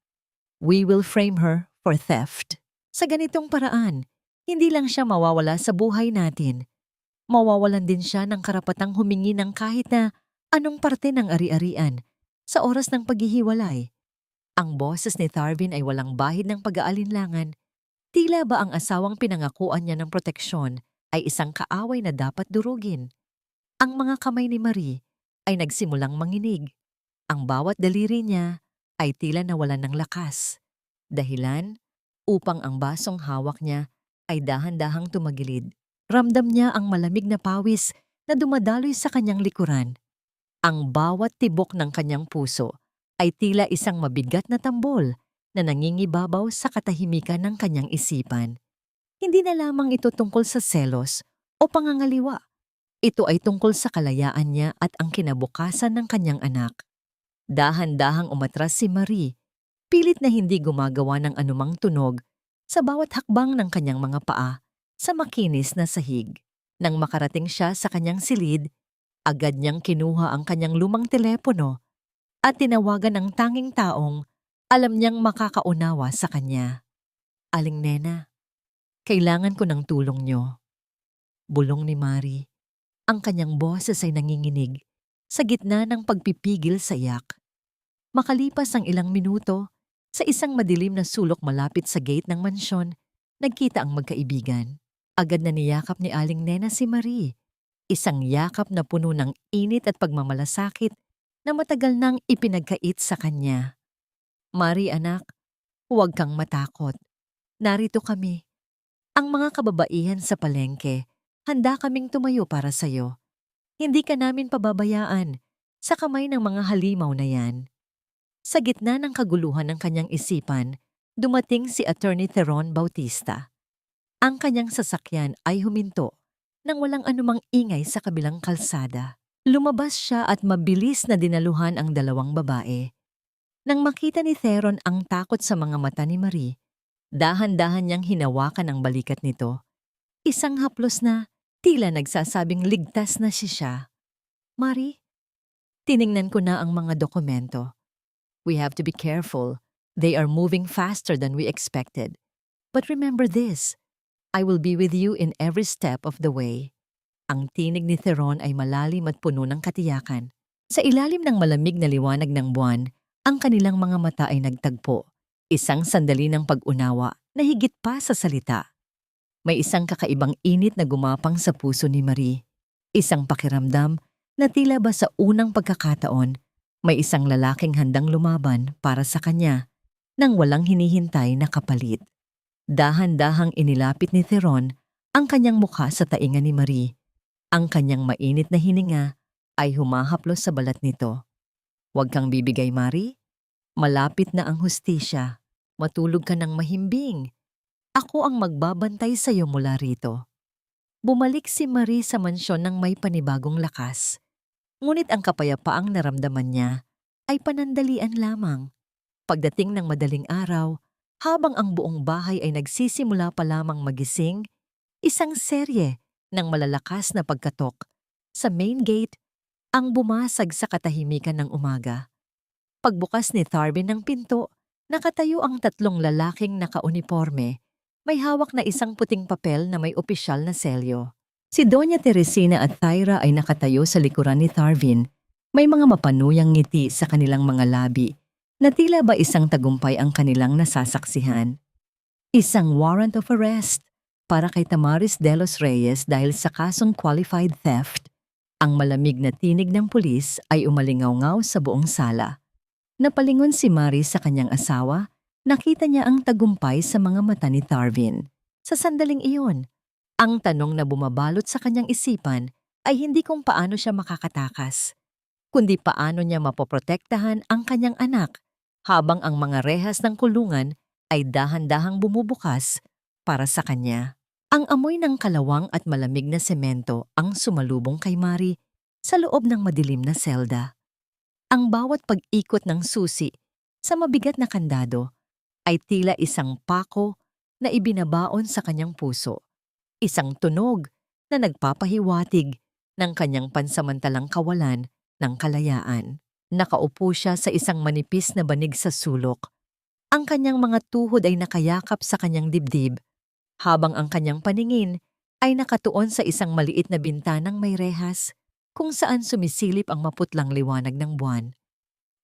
We will frame her for theft. Sa ganitong paraan, hindi lang siya mawawala sa buhay natin. Mawawalan din siya ng karapatang humingi ng kahit na anong parte ng ari-arian sa oras ng paghihiwalay. Ang boses ni Tharvin ay walang bahid ng pag-aalinlangan. Tila ba ang asawang pinangakuan niya ng proteksyon ay isang kaaway na dapat durugin. Ang mga kamay ni Marie ay nagsimulang manginig. Ang bawat daliri niya ay tila nawalan ng lakas. Dahilan upang ang basong hawak niya ay dahan-dahang tumagilid. Ramdam niya ang malamig na pawis na dumadaloy sa kanyang likuran. Ang bawat tibok ng kanyang puso ay tila isang mabigat na tambol na nangingibabaw sa katahimikan ng kanyang isipan. Hindi na lamang ito tungkol sa selos o pangangaliwa. Ito ay tungkol sa kalayaan niya at ang kinabukasan ng kanyang anak. Dahan-dahang umatras si Marie, pilit na hindi gumagawa ng anumang tunog sa bawat hakbang ng kanyang mga paa sa makinis na sahig. Nang makarating siya sa kanyang silid, agad niyang kinuha ang kanyang lumang telepono at tinawagan ang tanging taong alam niyang makakaunawa sa kanya. Aling Nena, kailangan ko ng tulong niyo. Bulong ni Marie. Ang kanyang boses ay nanginginig sa gitna ng pagpipigil sa iyak. Makalipas ang ilang minuto, sa isang madilim na sulok malapit sa gate ng mansyon, nagkita ang magkaibigan. Agad na niyakap ni Aling Nena si Marie. Isang yakap na puno ng init at pagmamalasakit na matagal nang ipinagkait sa kanya. Marie anak, huwag kang matakot. Narito kami. Ang mga kababaihan sa palengke, handa kaming tumayo para sa'yo. Hindi ka namin pababayaan sa kamay ng mga halimaw na yan. Sa gitna ng kaguluhan ng kanyang isipan, dumating si Attorney Theron Bautista. Ang kanyang sasakyan ay huminto nang walang anumang ingay sa kabilang kalsada. Lumabas siya at mabilis na dinaluhan ang dalawang babae. Nang makita ni Theron ang takot sa mga mata ni Marie, dahan-dahan niyang hinawakan ang balikat nito. Isang haplos na tila nagsasabing ligtas na siya. Marie, tiningnan ko na ang mga dokumento. We have to be careful. They are moving faster than we expected. But remember this, I will be with you in every step of the way. Ang tinig ni Theron ay malalim at puno ng katiyakan. Sa ilalim ng malamig na liwanag ng buwan, ang kanilang mga mata ay nagtagpo. Isang sandali ng pag-unawa na higit pa sa salita. May isang kakaibang init na gumapang sa puso ni Marie. Isang pakiramdam na tila ba sa unang pagkakataon, may isang lalaking handang lumaban para sa kanya nang walang hinihintay na kapalit. Dahan-dahang inilapit ni Theron ang kanyang mukha sa tainga ni Marie. Ang kanyang mainit na hininga ay humahaplos sa balat nito. Huwag kang bibigay, Marie. Malapit na ang hustisya. Matulog ka ng mahimbing. Ako ang magbabantay sa iyo mula rito. Bumalik si Marie sa mansyon ng may panibagong lakas. Ngunit ang kapayapaang naramdaman niya ay panandalian lamang. Pagdating ng madaling araw, habang ang buong bahay ay nagsisimula pa lamang magising, isang serye ng malalakas na pagkatok sa main gate ang bumasag sa katahimikan ng umaga. Pagbukas ni Tharvin ng pinto, nakatayo ang tatlong lalaking nakauniporme. May hawak na isang puting papel na may opisyal na selyo. Si Doña Teresina at Thyra ay nakatayo sa likuran ni Tharvin. May mga mapanuyang ngiti sa kanilang mga labi na tila ba isang tagumpay ang kanilang nasasaksihan. Isang warrant of arrest para kay Tamaris de los Reyes dahil sa kasong qualified theft. Ang malamig na tinig ng pulis ay umalingaw-ngaw sa buong sala. Napalingon si Mari sa kanyang asawa, nakita niya ang tagumpay sa mga mata ni Tharvin. Sa sandaling iyon, ang tanong na bumabalot sa kanyang isipan ay hindi kung paano siya makakatakas, kundi paano niya mapoprotektahan ang kanyang anak habang ang mga rehas ng kulungan ay dahan-dahang bumubukas para sa kanya. Ang amoy ng kalawang at malamig na semento ang sumalubong kay Mari sa loob ng madilim na selda. Ang bawat pag-ikot ng susi sa mabigat na kandado ay tila isang pako na ibinabaon sa kanyang puso. Isang tunog na nagpapahiwatig ng kanyang pansamantalang kawalan ng kalayaan. Nakaupo siya sa isang manipis na banig sa sulok. Ang kanyang mga tuhod ay nakayakap sa kanyang dibdib, habang ang kanyang paningin ay nakatuon sa isang maliit na bintanang may rehas kung saan sumisilip ang maputlang liwanag ng buwan.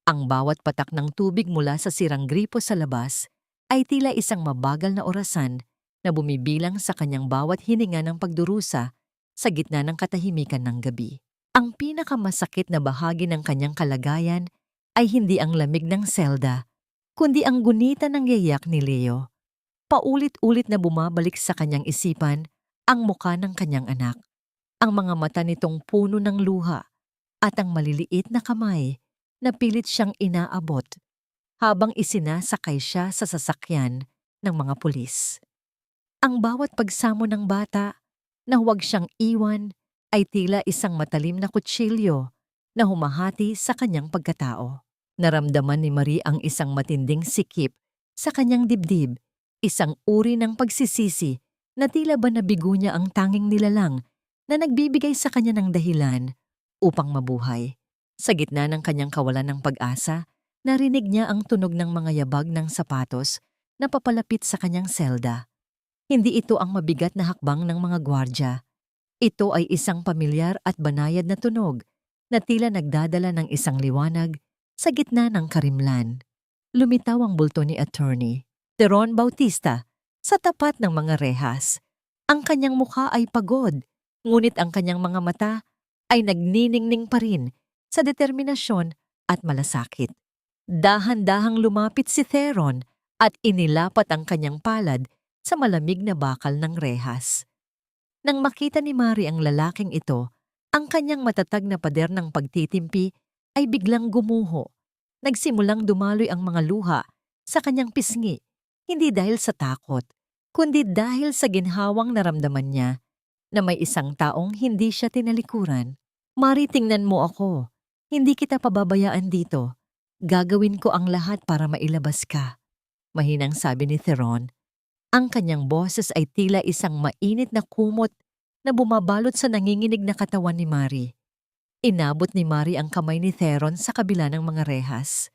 Ang bawat patak ng tubig mula sa sirang gripo sa labas ay tila isang mabagal na orasan na bumibilang sa kanyang bawat hininga ng pagdurusa sa gitna ng katahimikan ng gabi. Ang pinakamasakit na bahagi ng kanyang kalagayan ay hindi ang lamig ng selda, kundi ang gunita ng yayak ni Leo. Paulit-ulit na bumabalik sa kanyang isipan ang muka ng kanyang anak, ang mga mata nitong puno ng luha at ang maliliit na kamay na pilit siyang inaabot habang isinasakay siya sa sasakyan ng mga pulis. Ang bawat pagsamo ng bata na huwag siyang iwan ay tila isang matalim na kutsilyo na humahati sa kanyang pagkatao. Naramdaman ni Marie ang isang matinding sikip sa kanyang dibdib, isang uri ng pagsisisi na tila ba nabigo niya ang tanging nilalang na nagbibigay sa kanya ng dahilan upang mabuhay. Sa gitna ng kanyang kawalan ng pag-asa, narinig niya ang tunog ng mga yabag ng sapatos na papalapit sa kanyang selda. Hindi ito ang mabigat na hakbang ng mga gwardya. Ito ay isang pamilyar at banayad na tunog na tila nagdadala ng isang liwanag sa gitna ng karimlan. Lumitaw ang bulto ni Attorney Teron Bautista sa tapat ng mga rehas. Ang kanyang mukha ay pagod, ngunit ang kanyang mga mata ay nagniningning pa rin sa determinasyon at malasakit. Dahan-dahang lumapit si Theron at inilapat ang kanyang palad sa malamig na bakal ng rehas. Nang makita ni Mari ang lalaking ito, ang kanyang matatag na pader ng pagtitimpi ay biglang gumuho. Nagsimulang dumaloy ang mga luha sa kanyang pisngi, hindi dahil sa takot, kundi dahil sa ginhawang naramdaman niya na may isang taong hindi siya tinalikuran. Mari, tingnan mo ako. Hindi kita pababayaan dito. Gagawin ko ang lahat para mailabas ka. Mahinang sabi ni Theron. Ang kanyang boses ay tila isang mainit na kumot na bumabalot sa nanginginig na katawan ni Mari. Inabot ni Mari ang kamay ni Theron sa kabila ng mga rehas.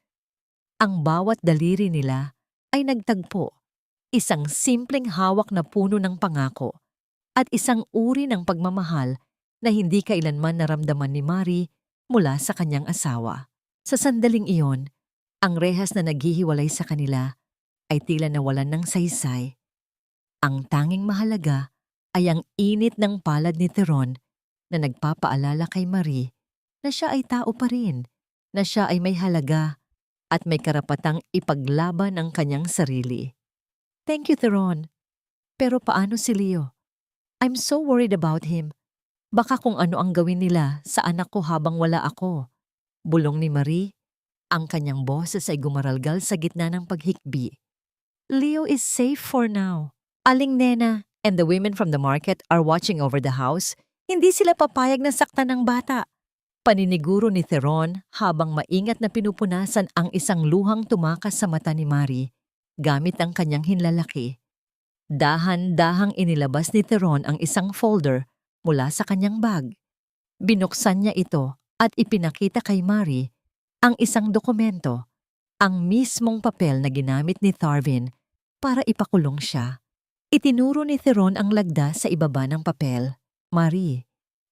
Ang bawat daliri nila ay nagtagpo, isang simpleng hawak na puno ng pangako at isang uri ng pagmamahal na hindi kailanman naramdaman ni Mari mula sa kanyang asawa. Sa sandaling iyon, ang rehas na naghihiwalay sa kanila ay tila nawalan ng saysay. Ang tanging mahalaga ay ang init ng palad ni Theron na nagpapaalala kay Mari na siya ay tao pa rin, na siya ay may halaga at may karapatang ipaglaban ang kanyang sarili. Thank you, Theron. Pero paano si Leo? I'm so worried about him. Baka kung ano ang gawin nila sa anak ko habang wala ako. Bulong ni Marie. Ang kanyang boses ay gumaralgal sa gitna ng paghikbi. Leo is safe for now. Aling Nena and the women from the market are watching over the house. Hindi sila papayag na saktan ng bata. Paniniguro ni Theron habang maingat na pinupunasan ang isang luhang tumakas sa mata ni Mari gamit ang kanyang hinlalaki. Dahan-dahang inilabas ni Theron ang isang folder mula sa kanyang bag. Binuksan niya ito at ipinakita kay Mari ang isang dokumento, ang mismong papel na ginamit ni Tharvin para ipakulong siya. Itinuro ni Theron ang lagda sa ibaba ng papel. Mari,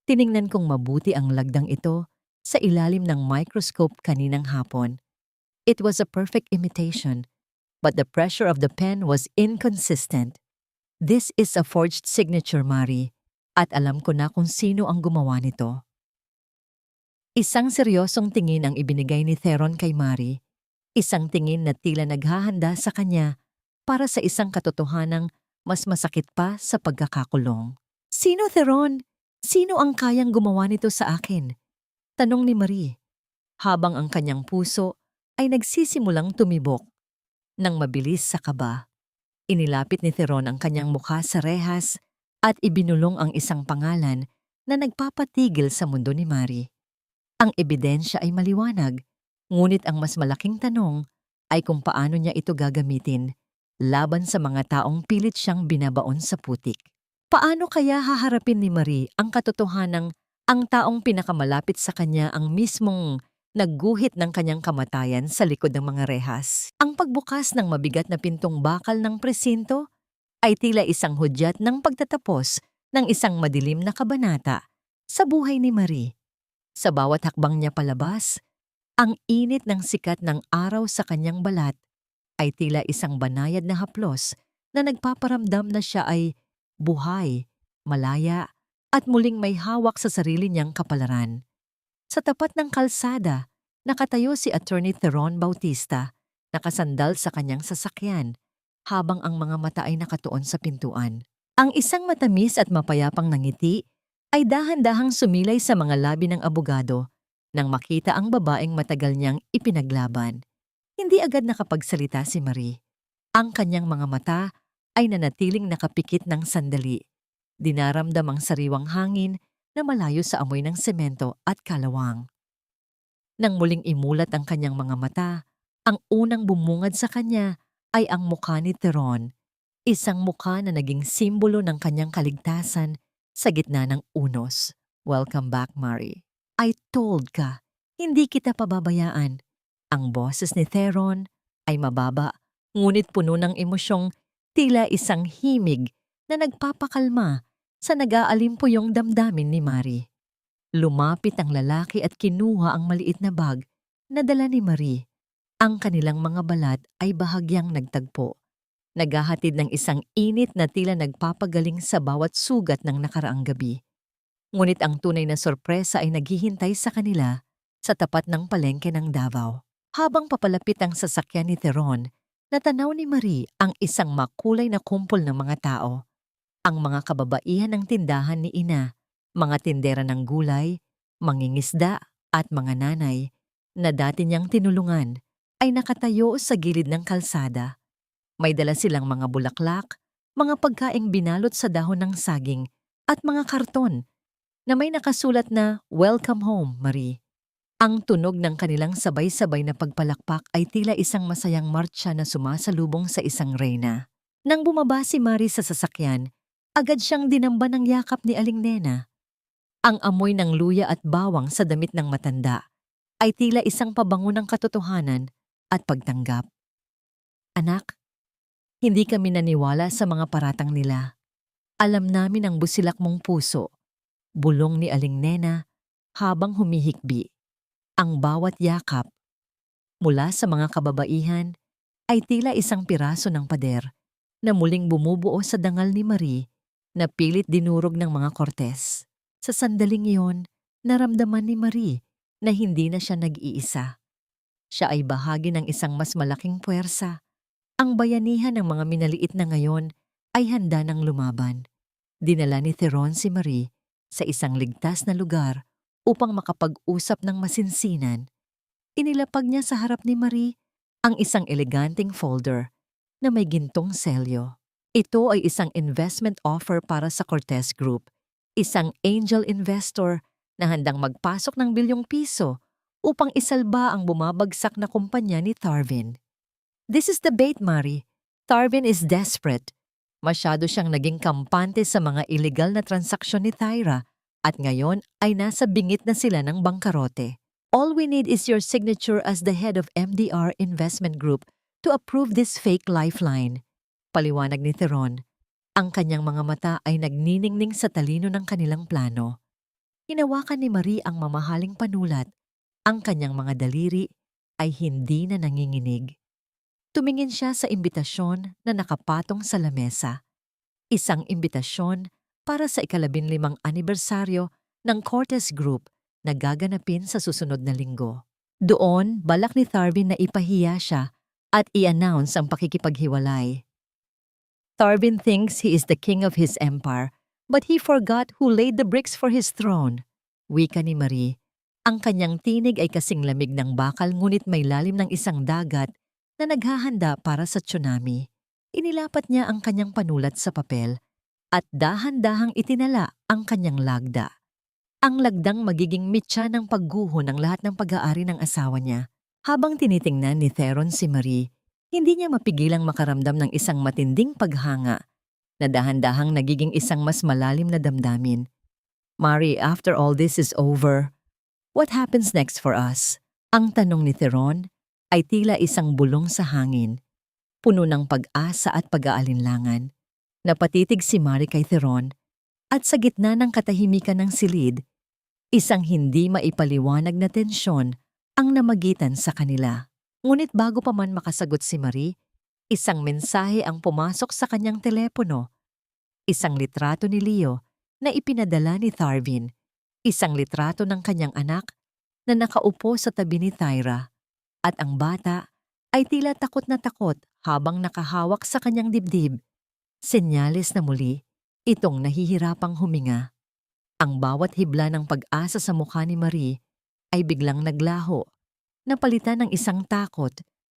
tiningnan kong mabuti ang lagdang ito sa ilalim ng microscope kaninang hapon. It was a perfect imitation, but the pressure of the pen was inconsistent. This is a forged signature, Mari, at alam ko na kung sino ang gumawa nito. Isang seryosong tingin ang ibinigay ni Theron kay Mari, isang tingin na tila naghahanda sa kanya para sa isang katotohanang mas masakit pa sa pagkakakulong. Sino, Theron? Sino ang kayang gumawa nito sa akin? Tanong ni Mari, habang ang kanyang puso ay nagsisimulang tumibok. Nang mabilis sa kaba, inilapit ni Theron ang kanyang mukha sa rehas at ibinulong ang isang pangalan na nagpapatigil sa mundo ni Mari. Ang ebidensya ay maliwanag, ngunit ang mas malaking tanong ay kung paano niya ito gagamitin laban sa mga taong pilit siyang binabaon sa putik. Paano kaya haharapin ni Mari ang katotohanang ang taong pinakamalapit sa kanya ang mismong nagguhit ng kanyang kamatayan sa likod ng mga rehas? Ang pagbukas ng mabigat na pintong bakal ng presinto ay tila isang hudyat ng pagtatapos ng isang madilim na kabanata sa buhay ni Mari. Sa bawat hakbang niya palabas, ang init ng sikat ng araw sa kanyang balat ay tila isang banayad na haplos na nagpaparamdam na siya ay buhay, malaya, at muling may hawak sa sarili niyang kapalaran. Sa tapat ng kalsada, nakatayo si Attorney Theron Bautista, nakasandal sa kanyang sasakyan, habang ang mga mata ay nakatuon sa pintuan. Ang isang matamis at mapayapang nangiti ay dahan-dahang sumilay sa mga labi ng abogado nang makita ang babaeng matagal niyang ipinaglaban. Hindi agad nakapagsalita si Mari. Ang kanyang mga mata ay nanatiling nakapikit ng sandali. Dinaramdam ang sariwang hangin na malayo sa amoy ng semento at kalawang. Nang muling imulat ang kanyang mga mata, ang unang bumungad sa kanya ay ang mukha ni Theron, isang mukha na naging simbolo ng kanyang kaligtasan sa gitna ng unos. Welcome back, Mari. I told ka, hindi kita pababayaan. Ang boses ni Theron ay mababa, ngunit puno ng emosyong tila isang himig na nagpapakalma sa nag-aalimpuyong damdamin ni Mari. Lumapit ang lalaki at kinuha ang maliit na bag na dala ni Mari. Ang kanilang mga balat ay bahagyang nagtagpo, naghahatid ng isang init na tila nagpapagaling sa bawat sugat ng nakaraang gabi. Ngunit ang tunay na sorpresa ay naghihintay sa kanila sa tapat ng palengke ng Davao. Habang papalapit ang sasakyan ni Theron, natanaw ni Mari ang isang makulay na kumpol ng mga tao. Ang mga kababaihan ng tindahan ni Ina, mga tindera ng gulay, mangingisda at mga nanay na dati niyang tinulungan ay nakatayo sa gilid ng kalsada. May dala silang mga bulaklak, mga pagkaing binalot sa dahon ng saging at mga karton na may nakasulat na "Welcome home, Mari." Ang tunog ng kanilang sabay-sabay na pagpalakpak ay tila isang masayang martsa na sumasalubong sa isang reyna. Nang bumaba si Mari sa sasakyan, agad siyang dinamba ng yakap ni Aling Nena. Ang amoy ng luya at bawang sa damit ng matanda ay tila isang pabango ng katotohanan at pagtanggap. Anak, hindi kami naniwala sa mga paratang nila. Alam namin ang busilak mong puso, bulong ni Aling Nena habang humihikbi. Ang bawat yakap mula sa mga kababaihan ay tila isang piraso ng pader na muling bumubuo sa dangal ni Mari na pilit dinurog ng mga Cortes. Sa sandaling iyon, naramdaman ni Mari na hindi na siya nag-iisa. Siya ay bahagi ng isang mas malaking puwersa. Ang bayanihan ng mga minaliit na ngayon ay handa ng lumaban. Dinala ni Theron si Mari sa isang ligtas na lugar upang makapag-usap ng masinsinan. Inilapag niya sa harap ni Mari ang isang eleganteng folder na may gintong selyo. Ito ay isang investment offer para sa Cortez Group, isang angel investor na handang magpasok ng bilyong piso upang isalba ang bumabagsak na kumpanya ni Tharvin. This is the bait, Mari. Tharvin is desperate. Masyado siyang naging kampante sa mga illegal na transaksyon ni Thyra At ngayon ay nasa bingit na sila ng bangkarote. All we need is your signature as the head of MDR Investment Group to approve this fake lifeline. Paliwanag ni Theron. Ang kanyang mga mata ay nagniningning sa talino ng kanilang plano. Hinawakan ni Marie ang mamahaling panulat. Ang kanyang mga daliri ay hindi na nanginginig. Tumingin siya sa imbitasyon na nakapatong sa lamesa. Isang imbitasyon para sa ika-15 anibersaryo ng Cortez Group na gaganapin sa susunod na linggo. Doon, balak ni Tharvin na ipahiya siya at i-announce ang pakikipaghiwalay. Tharvin thinks he is the king of his empire, but he forgot who laid the bricks for his throne. Wika ni Marie. Ang kanyang tinig ay kasing lamig ng bakal ngunit may lalim ng isang dagat na naghahanda para sa tsunami. Inilapat niya ang kanyang panulat sa papel at dahan-dahang itinala ang kanyang lagda. Ang lagdang magiging mitya ng pagguho ng lahat ng pag-aari ng asawa niya. Habang tinitingnan ni Theron si Marie, hindi niya mapigilang makaramdam ng isang matinding paghanga na dahan-dahang nagiging isang mas malalim na damdamin. Marie, after all this is over, what happens next for us? Ang tanong ni Theron ay tila isang bulong sa hangin, puno ng pag-asa at pag-aalinlangan. Napatitig si Marie kay Theron at sa gitna ng katahimikan ng silid, isang hindi maipaliwanag na tensyon ang namagitan sa kanila. Ngunit bago pa man makasagot si Marie, isang mensahe ang pumasok sa kanyang telepono. Isang litrato ni Leo na ipinadala ni Tharvin. Isang litrato ng kanyang anak na nakaupo sa tabi ni Tyra. At ang bata ay tila takot na takot habang nakahawak sa kanyang dibdib. Senyales na muli, itong nahihirapang huminga. Ang bawat hibla ng pag-asa sa mukha ni Marie ay biglang naglaho, napalitan ng isang takot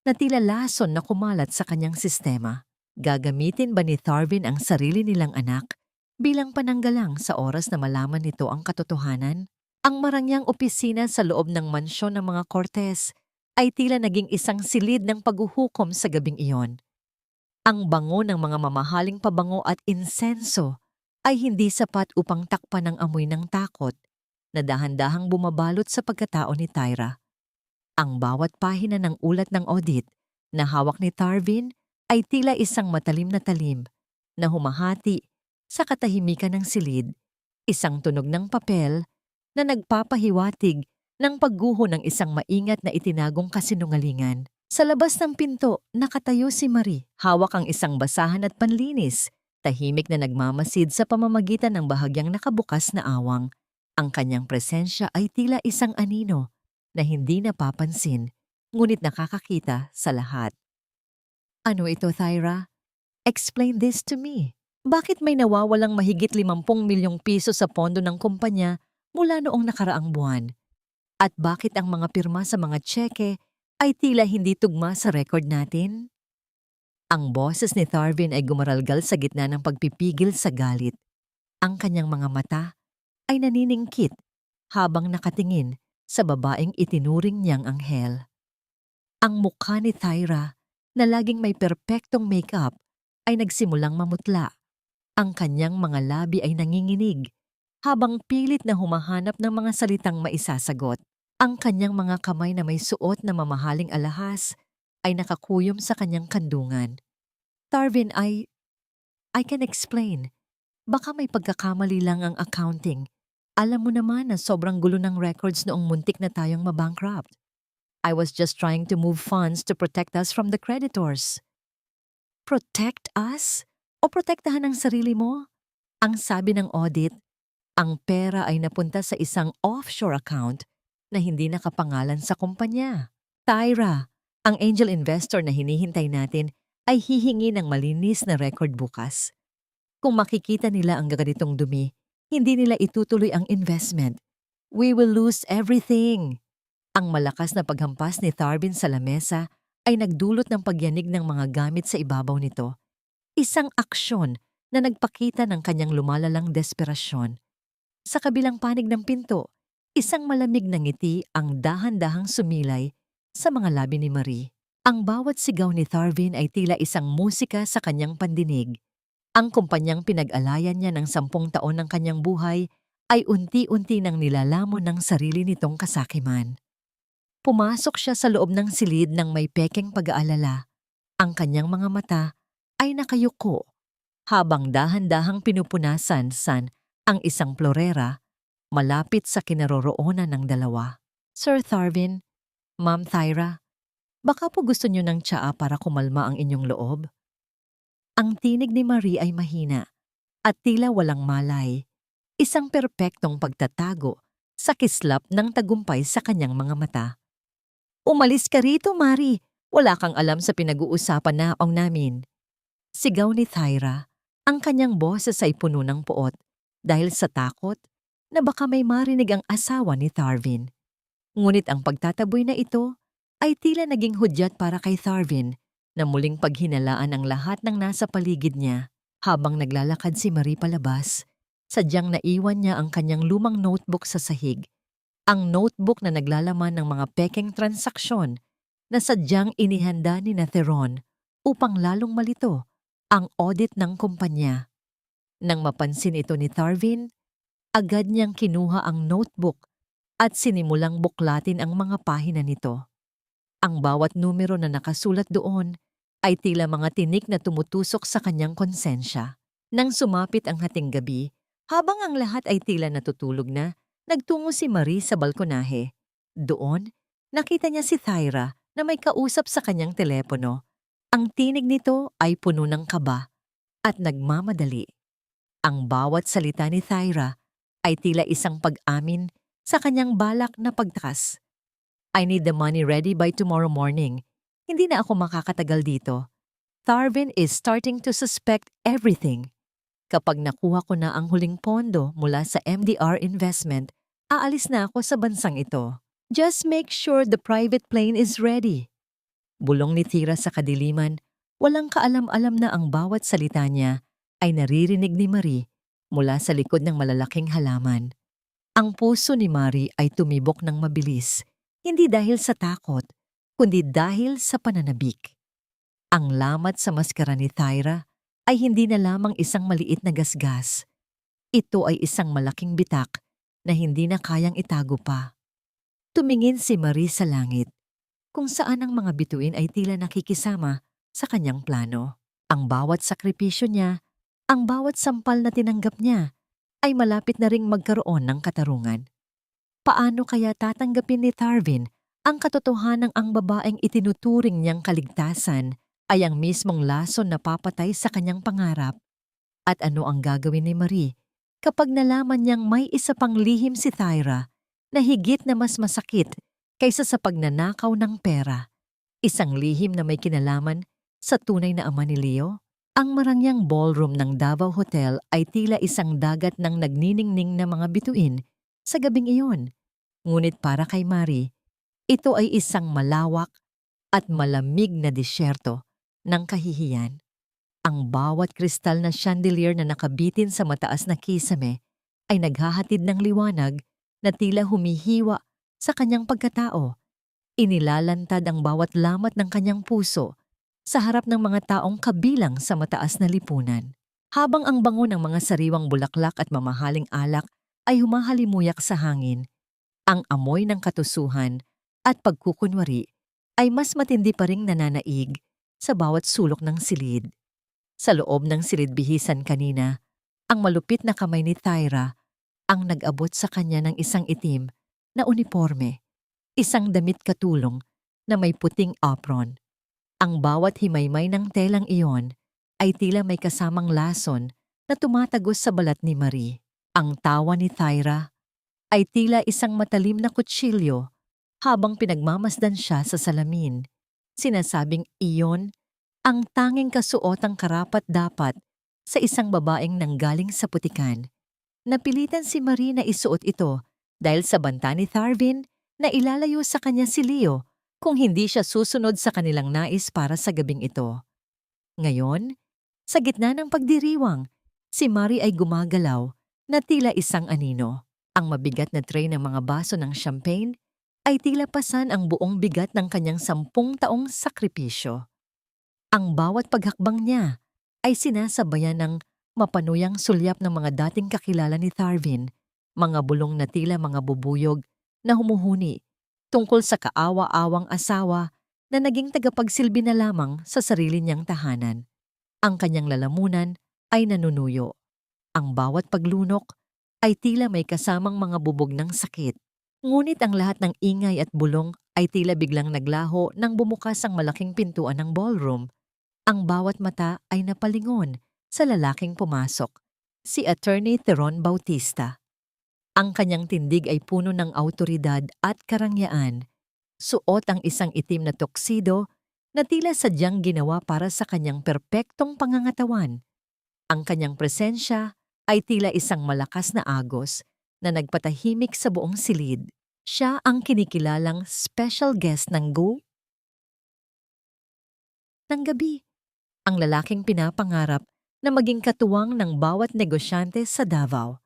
na tila lason na kumalat sa kanyang sistema. Gagamitin ba ni Tharvin ang sarili nilang anak bilang pananggalang sa oras na malaman nito ang katotohanan? Ang marangyang opisina sa loob ng mansyon ng mga Cortez ay tila naging isang silid ng paghuhukom sa gabing iyon. Ang bango ng mga mamahaling pabango at insenso ay hindi sapat upang takpan ang amoy ng takot na dahan-dahang bumabalot sa pagkatao ni Tyra. Ang bawat pahina ng ulat ng audit na hawak ni Tharvin ay tila isang matalim na talim na humahati sa katahimikan ng silid, isang tunog ng papel na nagpapahiwatig ng pagguho ng isang maingat na itinagong kasinungalingan. Sa labas ng pinto, nakatayo si Marie, hawak ang isang basahan at panlinis, tahimik na nagmamasid sa pamamagitan ng bahagyang nakabukas na awang. Ang kanyang presensya ay tila isang anino na hindi napapansin, ngunit nakakakita sa lahat. Ano ito, Tyra? Explain this to me. Bakit may nawawalang mahigit 50 milyong piso sa pondo ng kumpanya mula noong nakaraang buwan? At bakit ang mga pirma sa mga tseke ay tila hindi tugma sa record natin? Ang boses ni Tharvin ay gumaralgal sa gitna ng pagpipigil sa galit. Ang kanyang mga mata ay naniningkit habang nakatingin sa babaeng itinuring niyang anghel. Ang mukha ni Tyra na laging may perpektong makeup ay nagsimulang mamutla. Ang kanyang mga labi ay nanginginig habang pilit na humahanap ng mga salitang maisasagot. Ang kanyang mga kamay na may suot na mamahaling alahas ay nakakuyom sa kanyang kandungan. Tharvin, I can explain. Baka may pagkakamali lang ang accounting. Alam mo naman na sobrang gulo ng records noong muntik na tayong mabankrupt. I was just trying to move funds to protect us from the creditors. Protect us? O protektahan ang sarili mo? Ang sabi ng audit, ang pera ay napunta sa isang offshore account na hindi nakapangalan sa kumpanya. Tyra, ang angel investor na hinihintay natin ay hihingi ng malinis na record bukas. Kung makikita nila ang ganitong dumi, hindi nila itutuloy ang investment. We will lose everything. Ang malakas na paghampas ni Tharvin sa lamesa ay nagdulot ng pagyanig ng mga gamit sa ibabaw nito. Isang aksyon na nagpakita ng kanyang lumalalang desperasyon. Sa kabilang panig ng pinto, isang malamig na ngiti ang dahan-dahang sumilay sa mga labi ni Marie. Ang bawat sigaw ni Tharvin ay tila isang musika sa kanyang pandinig. Ang kumpanyang pinag-alayan niya ng 10 taon ng kanyang buhay ay unti-unti nang nilalamon ng sarili nitong kasakiman. Pumasok siya sa loob ng silid ng may pekeng pag-aalala. Ang kanyang mga mata ay nakayuko habang dahan-dahang pinupunasan ang isang florera malapit sa kinaroroonan ng dalawa. Sir Tharvin, Ma'am Thyra, baka po gusto niyo ng tsaa para kumalma ang inyong loob? Ang tinig ni Marie ay mahina at tila walang malay, isang perpektong pagtatago sa kislap ng tagumpay sa kanyang mga mata. Umalis ka rito, Marie. Wala kang alam sa pinag-uusapan namin. Sigaw ni Thyra, ang kanyang boses ay puno ng puot dahil sa takot na baka may marinig ang asawa ni Tharvin. Ngunit ang pagtataboy na ito ay tila naging hudyat para kay Tharvin na muling paghinalaan ang lahat ng nasa paligid niya. Habang naglalakad si Marie palabas, sadyang naiwan niya ang kanyang lumang notebook sa sahig. Ang notebook na naglalaman ng mga pekeng transaksyon na sadyang inihanda ni Theron upang lalong malito ang audit ng kumpanya. Nang mapansin ito ni Tharvin, agad niyang kinuha ang notebook at sinimulang buklatin ang mga pahina nito. Ang bawat numero na nakasulat doon ay tila mga tinik na tumutusok sa kanyang konsensya. Nang sumapit ang hating gabi, habang ang lahat ay tila natutulog na, nagtungo si Marie sa balkonahe. Doon, nakita niya si Thyra na may kausap sa kanyang telepono. Ang tinig nito ay puno ng kaba at nagmamadali. Ang bawat salita ni Thyra ay tila isang pag-amin sa kanyang balak na pagtakas. I need the money ready by tomorrow morning. Hindi na ako makakatagal dito. Tharvin is starting to suspect everything. Kapag nakuha ko na ang huling pondo mula sa MDR investment, aalis na ako sa bansang ito. Just make sure the private plane is ready. Bulong ni Thyra sa kadiliman, walang kaalam-alam na ang bawat salita niya ay naririnig ni Marie mula sa likod ng malalaking halaman. Ang puso ni Marie ay tumibok ng mabilis, hindi dahil sa takot, kundi dahil sa pananabik. Ang lamat sa maskara ni Thyra ay hindi na lamang isang maliit na gasgas. Ito ay isang malaking bitak na hindi na kayang itago pa. Tumingin si Marie sa langit, kung saan ang mga bituin ay tila nakikisama sa kanyang plano. Ang bawat sakripisyo niya, ang bawat sampal na tinanggap niya, ay malapit na ring magkaroon ng katarungan. Paano kaya tatanggapin ni Tharvin ang katotohanang ang babaeng itinuturing niyang kaligtasan ay ang mismong lason na papatay sa kanyang pangarap? At ano ang gagawin ni Marie kapag nalaman niyang may isa pang lihim si Thyra na higit na mas masakit kaysa sa pagnanakaw ng pera? Isang lihim na may kinalaman sa tunay na ama ni Leo? Ang marangyang ballroom ng Davao Hotel ay tila isang dagat ng nagniningning na mga bituin sa gabing iyon. Ngunit para kay Marie, ito ay isang malawak at malamig na disyerto ng kahihiyan. Ang bawat kristal na chandelier na nakabitin sa mataas na kisame ay naghahatid ng liwanag na tila humihiwa sa kanyang pagkatao. Inilalantad ang bawat lamat ng kanyang puso sa harap ng mga taong kabilang sa mataas na lipunan. Habang ang bango ng mga sariwang bulaklak at mamahaling alak ay humahalimuyak sa hangin, ang amoy ng katusuhan at pagkukunwari ay mas matindi pa ring nananaig sa bawat sulok ng silid. Sa loob ng silid bihisan kanina, ang malupit na kamay ni Thyra ang nag-abot sa kanya ng isang itim na uniforme, isang damit katulong na may puting apron. Ang bawat himaymay ng telang iyon ay tila may kasamang lason na tumatagos sa balat ni Marie. Ang tawa ni Thyra ay tila isang matalim na kutsilyo habang pinagmamasdan siya sa salamin. Sinasabing iyon ang tanging kasuotang karapat-dapat sa isang babaeng nanggaling sa putikan. Napilitan si Marie na isuot ito dahil sa banta ni Tharvin na ilalayo sa kanya si Leo kung hindi siya susunod sa kanilang nais para sa gabing ito. Ngayon, sa gitna ng pagdiriwang, si Marie ay gumagalaw na tila isang anino. Ang mabigat na tray ng mga baso ng champagne ay tila pasan ang buong bigat ng kanyang 10 taong sakripisyo. Ang bawat paghakbang niya ay sinasabayan ng mapanuyang sulyap ng mga dating kakilala ni Tharvin mga bulong na tila mga bubuyog na humuhuni tungkol sa kaawa-awang asawa na naging tagapagsilbi na lamang sa sarili niyang tahanan. Ang kanyang lalamunan ay nanunuyo. Ang bawat paglunok ay tila may kasamang mga bubog ng sakit. Ngunit ang lahat ng ingay at bulong ay tila biglang naglaho nang bumukas ang malaking pintuan ng ballroom. Ang bawat mata ay napalingon sa lalaking pumasok, si Attorney Theron Bautista. Ang kanyang tindig ay puno ng awtoridad at karangyaan. Suot ang isang itim na tuxedo na tila sadyang ginawa para sa kanyang perpektong pangangatawan. Ang kanyang presensya ay tila isang malakas na agos na nagpatahimik sa buong silid. Siya ang kinikilalang special guest ng Go ng gabi. Ang lalaking pinapangarap na maging katuwang ng bawat negosyante sa Davao.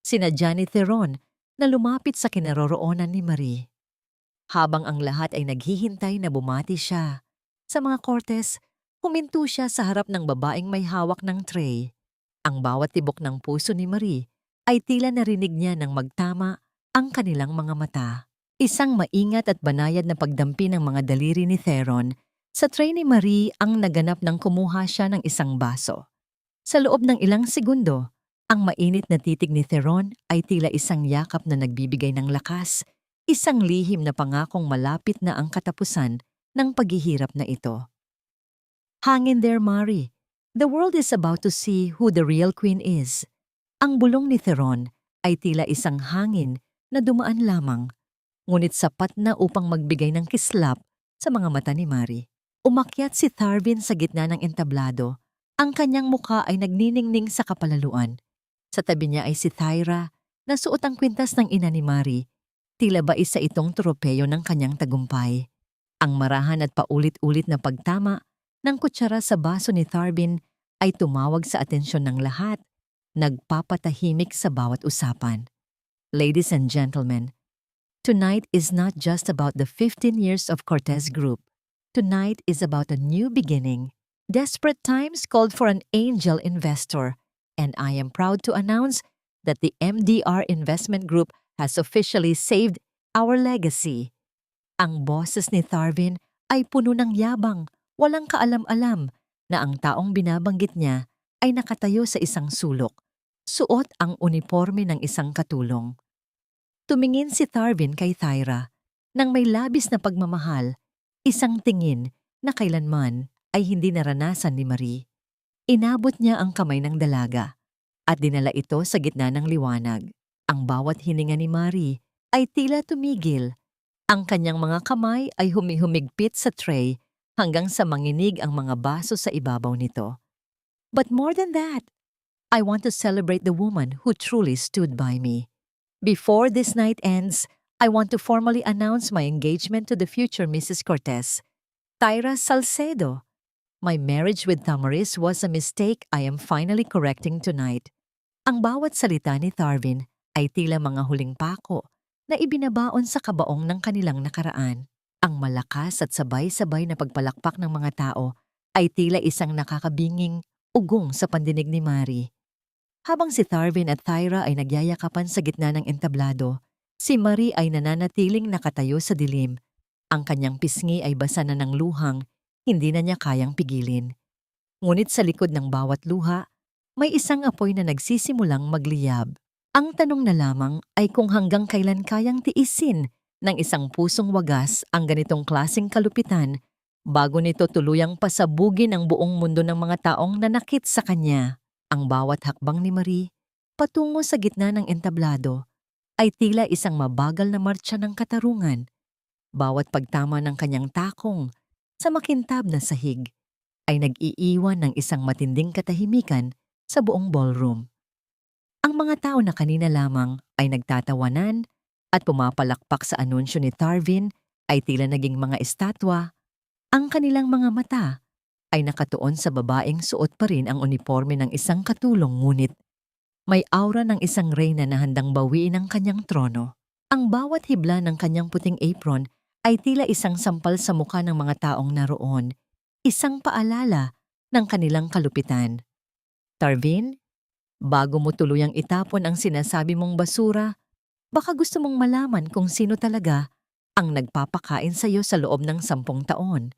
Sina Johnny Theron na lumapit sa kinaroroonan ni Marie. Habang ang lahat ay naghihintay na bumati siya sa mga Cortez, huminto siya sa harap ng babaeng may hawak ng tray. Ang bawat tibok ng puso ni Marie ay tila narinig niya ng magtama ang kanilang mga mata. Isang maingat at banayad na pagdampi ng mga daliri ni Theron sa tray ni Marie ang naganap nang kumuha siya ng isang baso. Sa loob ng ilang segundo, ang mainit na titig ni Theron ay tila isang yakap na nagbibigay ng lakas, isang lihim na pangakong malapit na ang katapusan ng paghihirap na ito. Hang in there, Marie. The world is about to see who the real queen is. Ang bulong ni Theron ay tila isang hangin na dumaan lamang, ngunit sapat na upang magbigay ng kislap sa mga mata ni Marie. Umakyat si Tharvin sa gitna ng entablado. Ang kanyang mukha ay nagniningning sa kapalaluan. Sa tabi niya ay si Thyra na suot ang kwintas ng ina ni Marie. Tila ba isa itong tropeyo ng kanyang tagumpay. Ang marahan at paulit-ulit na pagtama ng kutsara sa baso ni Tharvin ay tumawag sa atensyon ng lahat, nagpapatahimik sa bawat usapan. Ladies and gentlemen, tonight is not just about the 15 years of Cortez Group. Tonight is about a new beginning. Desperate times called for an angel investor, and I am proud to announce that the MDR Investment Group has officially saved our legacy. Ang boses ni Tharvin ay puno ng yabang, walang kaalam-alam na ang taong binabanggit niya ay nakatayo sa isang sulok, suot ang uniforme ng isang katulong. Tumingin si Tharvin kay Thyra nang may labis na pagmamahal, isang tingin na kailanman ay hindi naranasan ni Marie. Inabot niya ang kamay ng dalaga at dinala ito sa gitna ng liwanag. Ang bawat hininga ni Marie ay tila tumigil. Ang kanyang mga kamay ay humihumigpit sa tray hanggang sa manginig ang mga baso sa ibabaw nito. But more than that, I want to celebrate the woman who truly stood by me. Before this night ends, I want to formally announce my engagement to the future Mrs. Cortez, Thyra Salcedo. My marriage with Tamaris was a mistake I am finally correcting tonight. Ang bawat salita ni Tharvin ay tila mga huling pako na ibinabaon sa kabaong ng kanilang nakaraan. Ang malakas at sabay-sabay na pagpalakpak ng mga tao ay tila isang nakakabinging ugong sa pandinig ni Marie. Habang si Tharvin at Thyra ay nagyayakapan sa gitna ng entablado, si Marie ay nananatiling nakatayo sa dilim. Ang kanyang pisngi ay basa na ng luhang, hindi na niya kayang pigilin. Ngunit sa likod ng bawat luha, may isang apoy na nagsisimulang magliyab. Ang tanong na lamang ay kung hanggang kailan kayang tiisin ng isang pusong wagas ang ganitong klaseng kalupitan bago nito tuluyang pasabugin ang buong mundo ng mga taong nanakit sa kanya. Ang bawat hakbang ni Marie patungo sa gitna ng entablado ay tila isang mabagal na martsa ng katarungan. Bawat pagtama ng kanyang takong sa makintab na sahig ay nag-iiwan ng isang matinding katahimikan sa buong ballroom. Ang mga tao na kanina lamang ay nagtatawanan at pumapalakpak sa anunsyo ni Tharvin ay tila naging mga estatwa. Ang kanilang mga mata ay nakatuon sa babaeng suot pa rin ang uniforme ng isang katulong ngunit may aura ng isang reyna na handang bawiin ang kanyang trono. Ang bawat hibla ng kanyang puting apron ay tila isang sampal sa mukha ng mga taong naroon, isang paalala ng kanilang kalupitan. Tharvin, Bago mo tuluyang itapon ang sinasabi mong basura, baka gusto mong malaman kung sino talaga ang nagpapakain sa iyo sa loob ng 10 taon.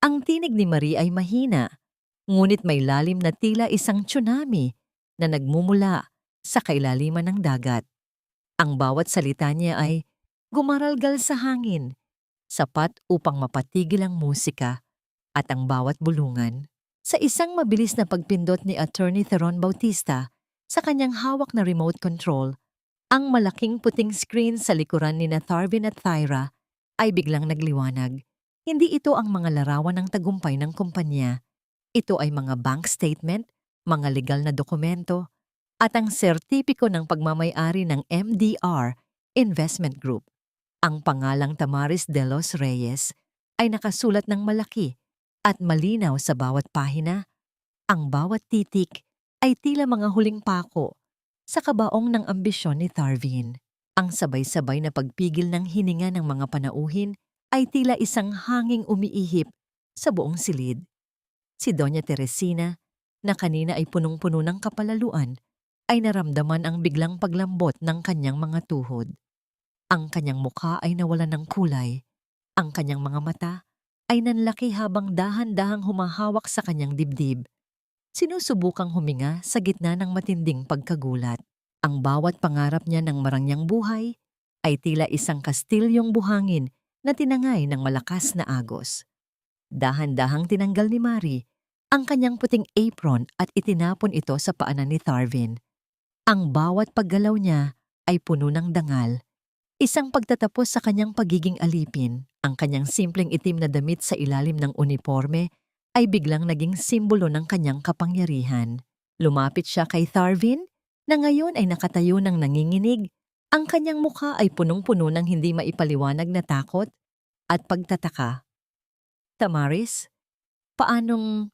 Ang tinig ni Marie ay mahina, ngunit may lalim na tila isang tsunami na nagmumula sa kailaliman ng dagat. Ang bawat salita niya ay gumaralgal sa hangin, sapat upang mapatigil ang musika at ang bawat bulungan. Sa isang mabilis na pagpindot ni Attorney Theron Bautista sa kanyang hawak na remote control, ang malaking puting screen sa likuran ni na Tharvin at Thyra ay biglang nagliwanag. Hindi ito ang mga larawan ng tagumpay ng kumpanya. Ito ay mga bank statement, mga legal na dokumento, at ang sertipiko ng pagmamay-ari ng MDR Investment Group. Ang pangalang Tamaris de los Reyes ay nakasulat ng malaki at malinaw sa bawat pahina. Ang bawat titik ay tila mga huling pako sa kabaong ng ambisyon ni Tharvin. Ang sabay-sabay na pagpigil ng hininga ng mga panauhin ay tila isang hanging umiihip sa buong silid. Si Doña Teresina, na kanina ay punong-puno ng kapalaluan, ay naramdaman ang biglang paglambot ng kanyang mga tuhod. Ang kanyang mukha ay nawalan ng kulay. Ang kanyang mga mata ay nanlaki habang dahan-dahang humahawak sa kanyang dibdib. Sinusubukang huminga sa gitna ng matinding pagkagulat. Ang bawat pangarap niya ng marangyang buhay ay tila isang kastilyong buhangin na tinangay ng malakas na agos. Dahan-dahang tinanggal ni Marie ang kanyang puting apron at itinapon ito sa paanan ni Tharvin. Ang bawat paggalaw niya ay puno ng dangal. Isang pagtatapos sa kanyang pagiging alipin, ang kanyang simpleng itim na damit sa ilalim ng uniforme ay biglang naging simbolo ng kanyang kapangyarihan. Lumapit siya kay Tharvin, na ngayon ay nakatayo ng nanginginig. Ang kanyang mukha ay punong-puno ng hindi maipaliwanag na takot at pagtataka. Tamaris, paanong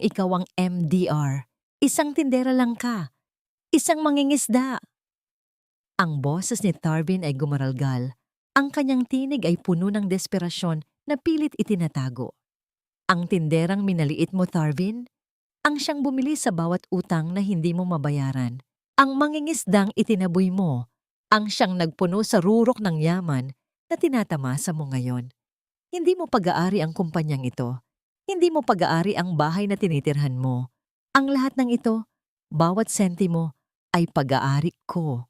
ikaw ang MDR? Isang tindera lang ka. Isang mangingisda. Ang boses ni Tharvin ay gumaralgal. Ang kanyang tinig ay puno ng desperasyon na pilit itinatago. Ang tinderang minaliit mo, Tharvin? Ang siyang bumili sa bawat utang na hindi mo mabayaran. Ang mangingisdang itinaboy mo. Ang siyang nagpuno sa rurok ng yaman na tinatamasa mo ngayon. Hindi mo pag-aari ang kumpanyang ito. Hindi mo pag-aari ang bahay na tinitirhan mo. Ang lahat ng ito, bawat sentimo, ay pag-aari ko.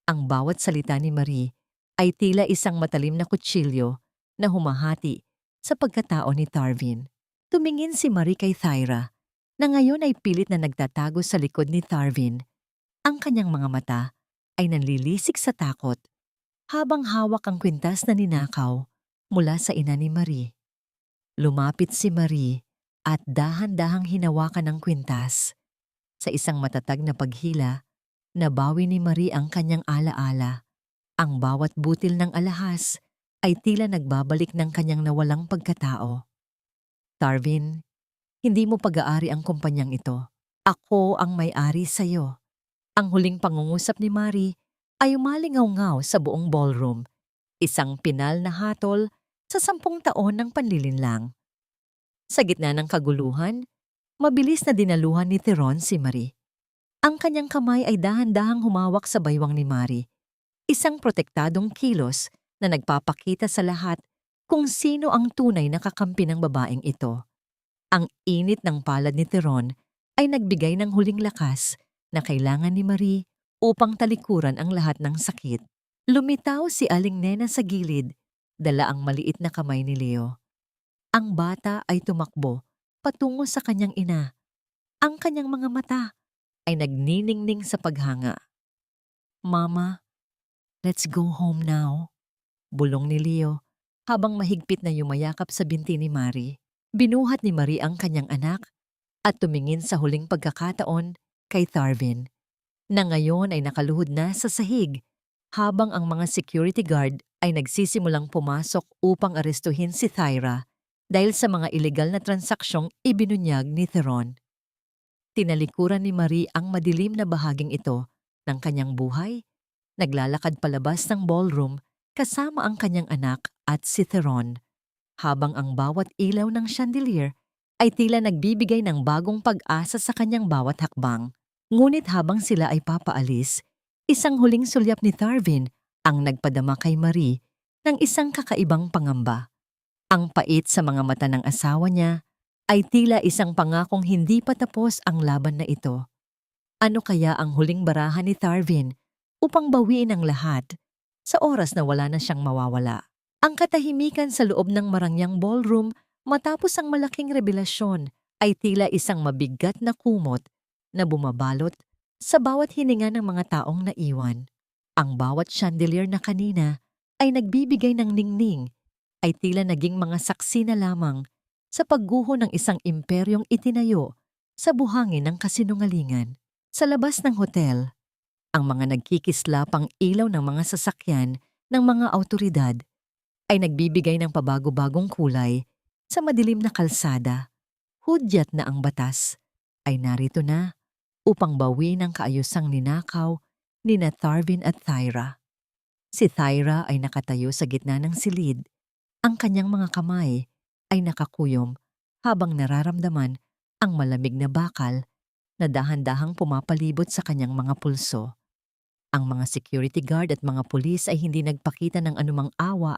Ang bawat salita ni Marie ay tila isang matalim na kutsilyo na humahati sa pagkatao ni Tharvin. Tumingin si Marie kay Thyra, na ngayon ay pilit na nagtatago sa likod ni Tharvin. Ang kanyang mga mata ay nanlilisik sa takot habang hawak ang kwintas na ninakaw mula sa ina ni Marie. Lumapit si Marie at dahan-dahang hinawakan ang kwintas. Sa isang matatag na paghila, nabawi ni Marie ang kanyang alaala. Ang bawat butil ng alahas ay tila nagbabalik ng kanyang nawalang pagkatao. Tharvin, hindi mo pag-aari ang kumpanyang ito. Ako ang may-ari sa'yo. Ang huling pangungusap ni Marie ay umalingaw-ngaw sa buong ballroom. Isang pinal na hatol sa 10 taon ng panlilinlang. Sa gitna ng kaguluhan, mabilis na dinaluhan ni Theron si Marie. Ang kanyang kamay ay dahan-dahang humawak sa baywang ni Marie. Isang protektadong kilos na nagpapakita sa lahat kung sino ang tunay na kakampi ng babaeng ito. Ang init ng palad ni Theron ay nagbigay ng huling lakas na kailangan ni Marie upang talikuran ang lahat ng sakit. Lumitaw si Aling Nena sa gilid, dala ang maliit na kamay ni Leo. Ang bata ay tumakbo patungo sa kanyang ina. Ang kanyang mga mata ay nagniningning sa paghanga. "Mama, let's go home now," bulong ni Leo habang mahigpit na yumayakap sa binti ni Marie. Binuhat ni Marie ang kanyang anak at tumingin sa huling pagkakataon kay Tharvin, na ngayon ay nakaluhod na sa sahig habang ang mga security guard ay nagsisimulang pumasok upang arestuhin si Thyra dahil sa mga ilegal na transaksyong ibinunyag ni Theron. Tinalikuran ni Marie ang madilim na bahaging ito ng kanyang buhay, naglalakad palabas ng ballroom kasama ang kanyang anak at si Theron, habang ang bawat ilaw ng chandelier ay tila nagbibigay ng bagong pag-asa sa kanyang bawat hakbang. Ngunit habang sila ay papaalis, isang huling sulyap ni Tarvin ang nagpadama kay Marie ng isang kakaibang pangamba. Ang pait sa mga mata ng asawa niya ay tila isang pangakong hindi pa tapos ang laban na ito. Ano kaya ang huling barahan ni Tarvin upang bawiin ang lahat sa oras na wala na siyang mawawala? Ang katahimikan sa loob ng marangyang ballroom matapos ang malaking revelasyon ay tila isang mabigat na kumot na bumabalot sa bawat hininga ng mga taong naiwan. Ang bawat chandelier na kanina ay nagbibigay ng ningning ay tila naging mga saksi na lamang sa pagguho ng isang imperyong itinayo sa buhangin ng kasinungalingan. Sa labas ng hotel, ang mga nagkikislapang ilaw ng mga sasakyan ng mga awtoridad ay nagbibigay ng pabago-bagong kulay sa madilim na kalsada. Hudyat na ang batas ay narito na upang bawiin ang kaayusang ninakaw ni Tarvin at Thyra. Si Thyra ay nakatayo sa gitna ng silid. Ang kanyang mga kamay ay nakakuyom habang nararamdaman ang malamig na bakal na dahan-dahang pumapalibot sa kanyang mga pulso. Ang mga security guard at mga pulis ay hindi nagpakita ng anumang awa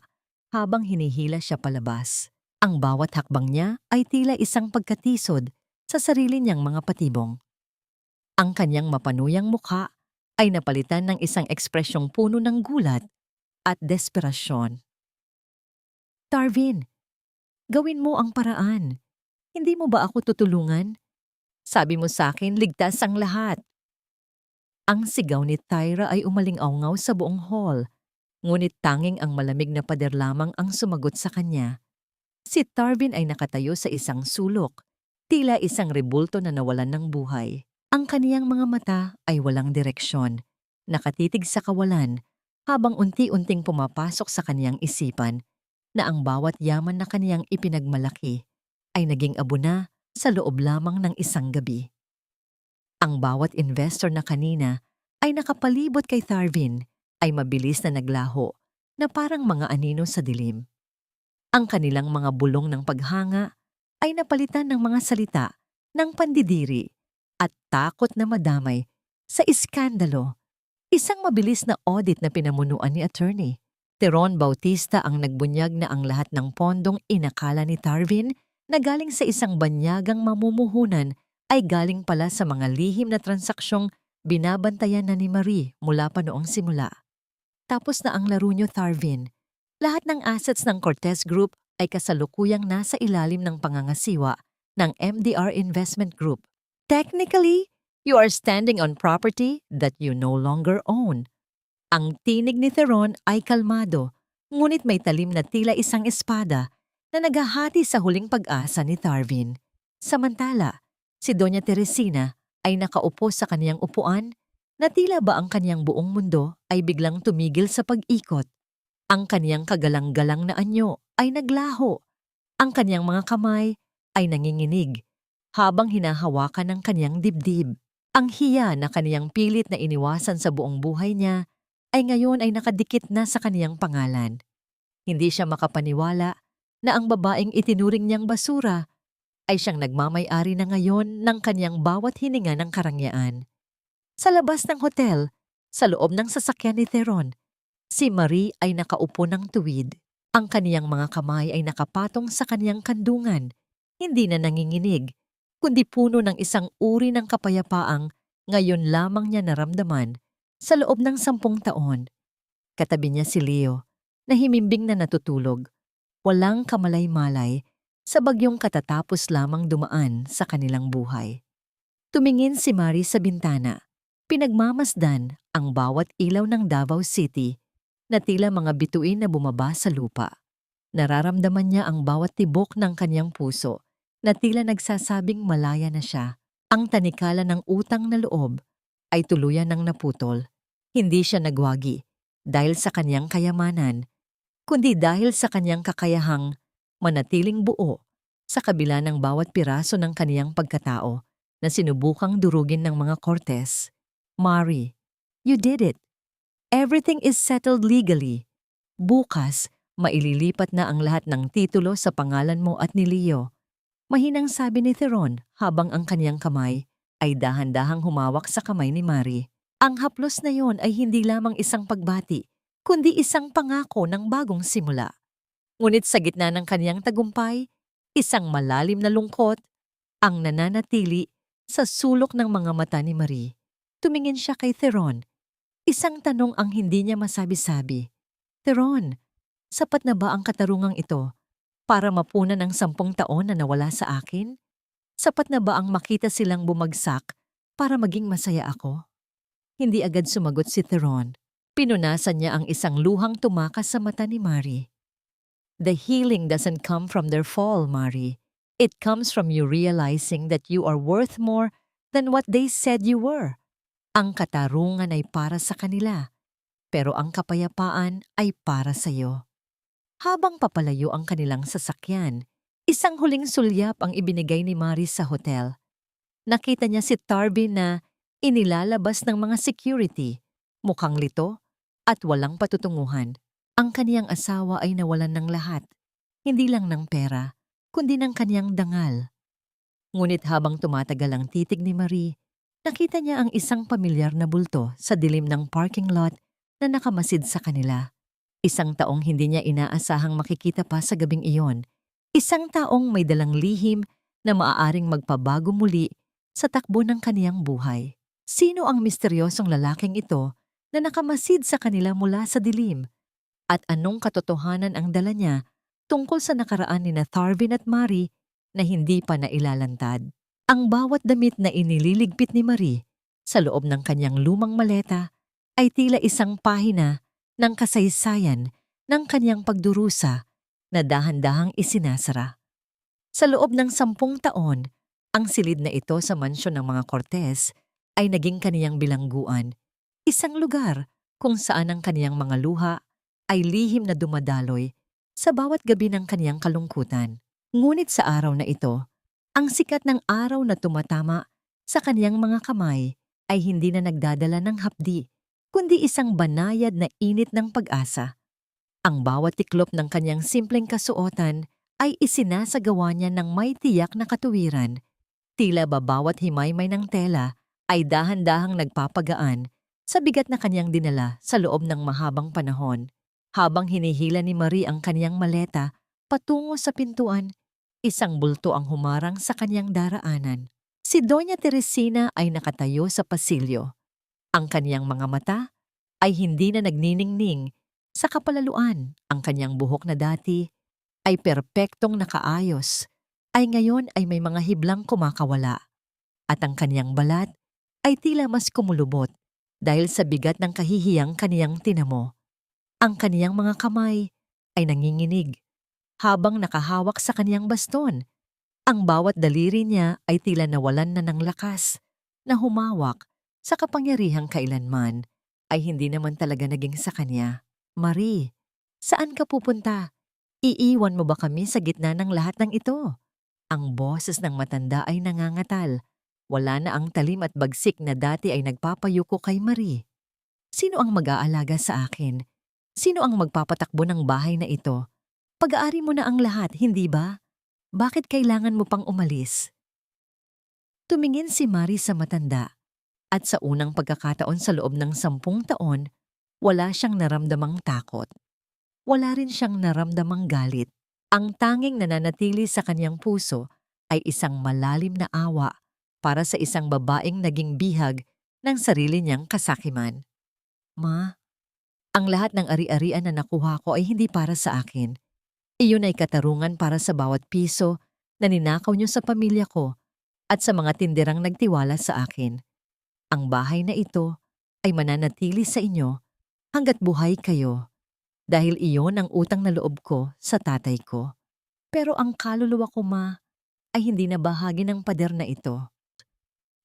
habang hinihila siya palabas. Ang bawat hakbang niya ay tila isang pagkatisod sa sarili niyang mga patibong. Ang kanyang mapanuyang mukha ay napalitan ng isang ekspresyong puno ng gulat at desperasyon. Tarvin, gawin mo ang paraan. Hindi mo ba ako tutulungan? Sabi mo sa akin, ligtas ang lahat. Ang sigaw ni Thyra ay umaling-awngaw sa buong hall, ngunit tanging ang malamig na pader lamang ang sumagot sa kanya. Si Tarvin ay nakatayo sa isang sulok, tila isang rebulto na nawalan ng buhay. Ang kaniyang mga mata ay walang direksyon, nakatitig sa kawalan habang unti-unting pumapasok sa kaniyang isipan na ang bawat yaman na kaniyang ipinagmalaki ay naging abo na sa loob lamang ng isang gabi. Ang bawat investor na kanina ay nakapalibot kay Tarvin ay mabilis na naglaho na parang mga anino sa dilim. Ang kanilang mga bulong ng paghanga ay napalitan ng mga salita ng pandidiri at takot na madamay sa iskandalo. Isang mabilis na audit na pinamunuan ni Attorney Teron Bautista ang nagbunyag na ang lahat ng pondong inakala ni Tarvin na galing sa isang banyagang mamumuhunan ay galing pala sa mga lihim na transaksyong binabantayan na ni Marie mula pa noong simula. Tapos na ang laro niyo, Tarvin. Lahat ng assets ng Cortez Group ay kasalukuyang nasa ilalim ng pangangasiwa ng MDR Investment Group. Technically, you are standing on property that you no longer own. Ang tinig ni Teron ay kalmado, ngunit may talim na tila isang espada na naghahati sa huling pag-asa ni Tarvin. Samantala, si Doña Teresina ay nakaupo sa kaniyang upuan na tila ba ang kaniyang buong mundo ay biglang tumigil sa pag-ikot. Ang kaniyang kagalang-galang na anyo ay naglaho. Ang kaniyang mga kamay ay nanginginig habang hinahawakan ng kaniyang dibdib. Ang hiya na kaniyang pilit na iniwasan sa buong buhay niya ay ngayon ay nakadikit na sa kaniyang pangalan. Hindi siya makapaniwala na ang babaeng itinuring niyang basura ay siyang nagmamay-ari na ngayon ng kaniyang bawat hininga ng karangyaan. Sa labas ng hotel, sa loob ng sasakyan ni Teron, si Marie ay nakaupo ng tuwid. Ang kaniyang mga kamay ay nakapatong sa kaniyang kandungan, hindi na nanginginig, kundi puno ng isang uri ng kapayapaang ngayon lamang niya naramdaman sa loob ng 10 taon. Katabi niya si Leo, na himimbing na natutulog, walang kamalay-malay sa bagyong katatapos lamang dumaan sa kanilang buhay. Tumingin si Marie sa bintana, pinagmamasdan ang bawat ilaw ng Davao City na tila mga bituin na bumaba sa lupa. Nararamdaman niya ang bawat tibok ng kanyang puso na tila nagsasabing malaya na siya. Ang tanikala ng utang na loob ay tuluyan ng naputol. Hindi siya nagwagi dahil sa kanyang kayamanan, kundi dahil sa kanyang kakayahang manatiling buo sa kabila ng bawat piraso ng kaniyang pagkatao na sinubukang durugin ng mga Cortez. Marie, you did it. Everything is settled legally. Bukas, maililipat na ang lahat ng titulo sa pangalan mo at ni Leo. Mahinang sabi ni Teron habang ang kaniyang kamay ay dahan-dahang humawak sa kamay ni Marie. Ang haplos na yon ay hindi lamang isang pagbati, kundi isang pangako ng bagong simula. Ngunit sa gitna ng kaniyang tagumpay, isang malalim na lungkot ang nananatili sa sulok ng mga mata ni Marie. Tumingin siya kay Theron. Isang tanong ang hindi niya masabi-sabi. Theron, sapat na ba ang katarungang ito para mapunan ang 10 taon na nawala sa akin? Sapat na ba ang makita silang bumagsak para maging masaya ako? Hindi agad sumagot si Theron. Pinunasan niya ang isang luhang tumakas sa mata ni Marie. The healing doesn't come from their fall, Marie. It comes from you realizing that you are worth more than what they said you were. Ang katarungan ay para sa kanila, pero ang kapayapaan ay para sa iyo. Habang papalayo ang kanilang sasakyan, isang huling sulyap ang ibinigay ni Marie sa hotel. Nakita niya si Tarby na inilalabas ng mga security, mukhang lito at walang patutunguhan. Ang kaniyang asawa ay nawalan ng lahat, hindi lang ng pera, kundi ng kaniyang dangal. Ngunit habang tumatagal ang titig ni Marie, nakita niya ang isang pamilyar na bulto sa dilim ng parking lot na nakamasid sa kanila. Isang taong hindi niya inaasahang makikita pa sa gabing iyon. Isang taong may dalang lihim na maaaring magpabago muli sa takbo ng kaniyang buhay. Sino ang misteryosong lalaking ito na nakamasid sa kanila mula sa dilim? At anong katotohanan ang dala niya tungkol sa nakaraan ni Tharvin at Marie na hindi pa nailalantad? Ang bawat damit na inililigpit ni Marie sa loob ng kanyang lumang maleta ay tila isang pahina ng kasaysayan ng kanyang pagdurusa na dahan-dahang isinasara. Sa loob ng 10 taon, ang silid na ito sa mansyon ng mga Cortez ay naging kaniyang bilangguan, isang lugar kung saan ang kaniyang mga luha ay lihim na dumadaloy sa bawat gabi ng kaniyang kalungkutan. Ngunit sa araw na ito, ang sikat ng araw na tumatama sa kaniyang mga kamay ay hindi na nagdadala ng hapdi, kundi isang banayad na init ng pag-asa. Ang bawat tiklop ng kaniyang simpleng kasuotan ay isinasagawa niya ng may tiyak na katuwiran. Tila ba bawat himaymay ng tela ay dahan-dahang nagpapagaan sa bigat na kaniyang dinala sa loob ng mahabang panahon. Habang hinihila ni Marie ang kaniyang maleta patungo sa pintuan, isang bulto ang humarang sa kaniyang daraanan. Si Doña Teresina ay nakatayo sa pasilyo. Ang kaniyang mga mata ay hindi na nagniningning sa kapalaluan. Ang kaniyang buhok na dati ay perpektong nakaayos, ay ngayon ay may mga hiblang kumakawala. At ang kaniyang balat ay tila mas kumulubot dahil sa bigat ng kahihiyang kaniyang tinamo. Ang kaniyang mga kamay ay nanginginig habang nakahawak sa kaniyang baston. Ang bawat daliri niya ay tila nawalan na ng lakas na humawak sa kapangyarihang kailanman ay hindi naman talaga naging sa kanya. Marie, saan ka pupunta? Iiwan mo ba kami sa gitna ng lahat ng ito? Ang boses ng matanda ay nangangatal. Wala na ang talim at bagsik na dati ay nagpapayuko kay Marie. Sino ang mag-aalaga sa akin? Sino ang magpapatakbo ng bahay na ito? Pag-aari mo na ang lahat, hindi ba? Bakit kailangan mo pang umalis? Tumingin si Marie sa matanda at sa unang pagkakataon sa loob ng 10 taon, wala siyang naramdamang takot. Wala rin siyang naramdamang galit. Ang tanging nananatili sa kanyang puso ay isang malalim na awa para sa isang babaeng naging bihag ng sarili niyang kasakiman. Ma, ang lahat ng ari-arian na nakuha ko ay hindi para sa akin. Iyon ay katarungan para sa bawat piso na ninakaw niyo sa pamilya ko at sa mga tinderang nagtiwala sa akin. Ang bahay na ito ay mananatili sa inyo hanggat buhay kayo dahil iyon ang utang na loob ko sa tatay ko. Pero ang kaluluwa ko, Ma, ay hindi na bahagi ng pader na ito.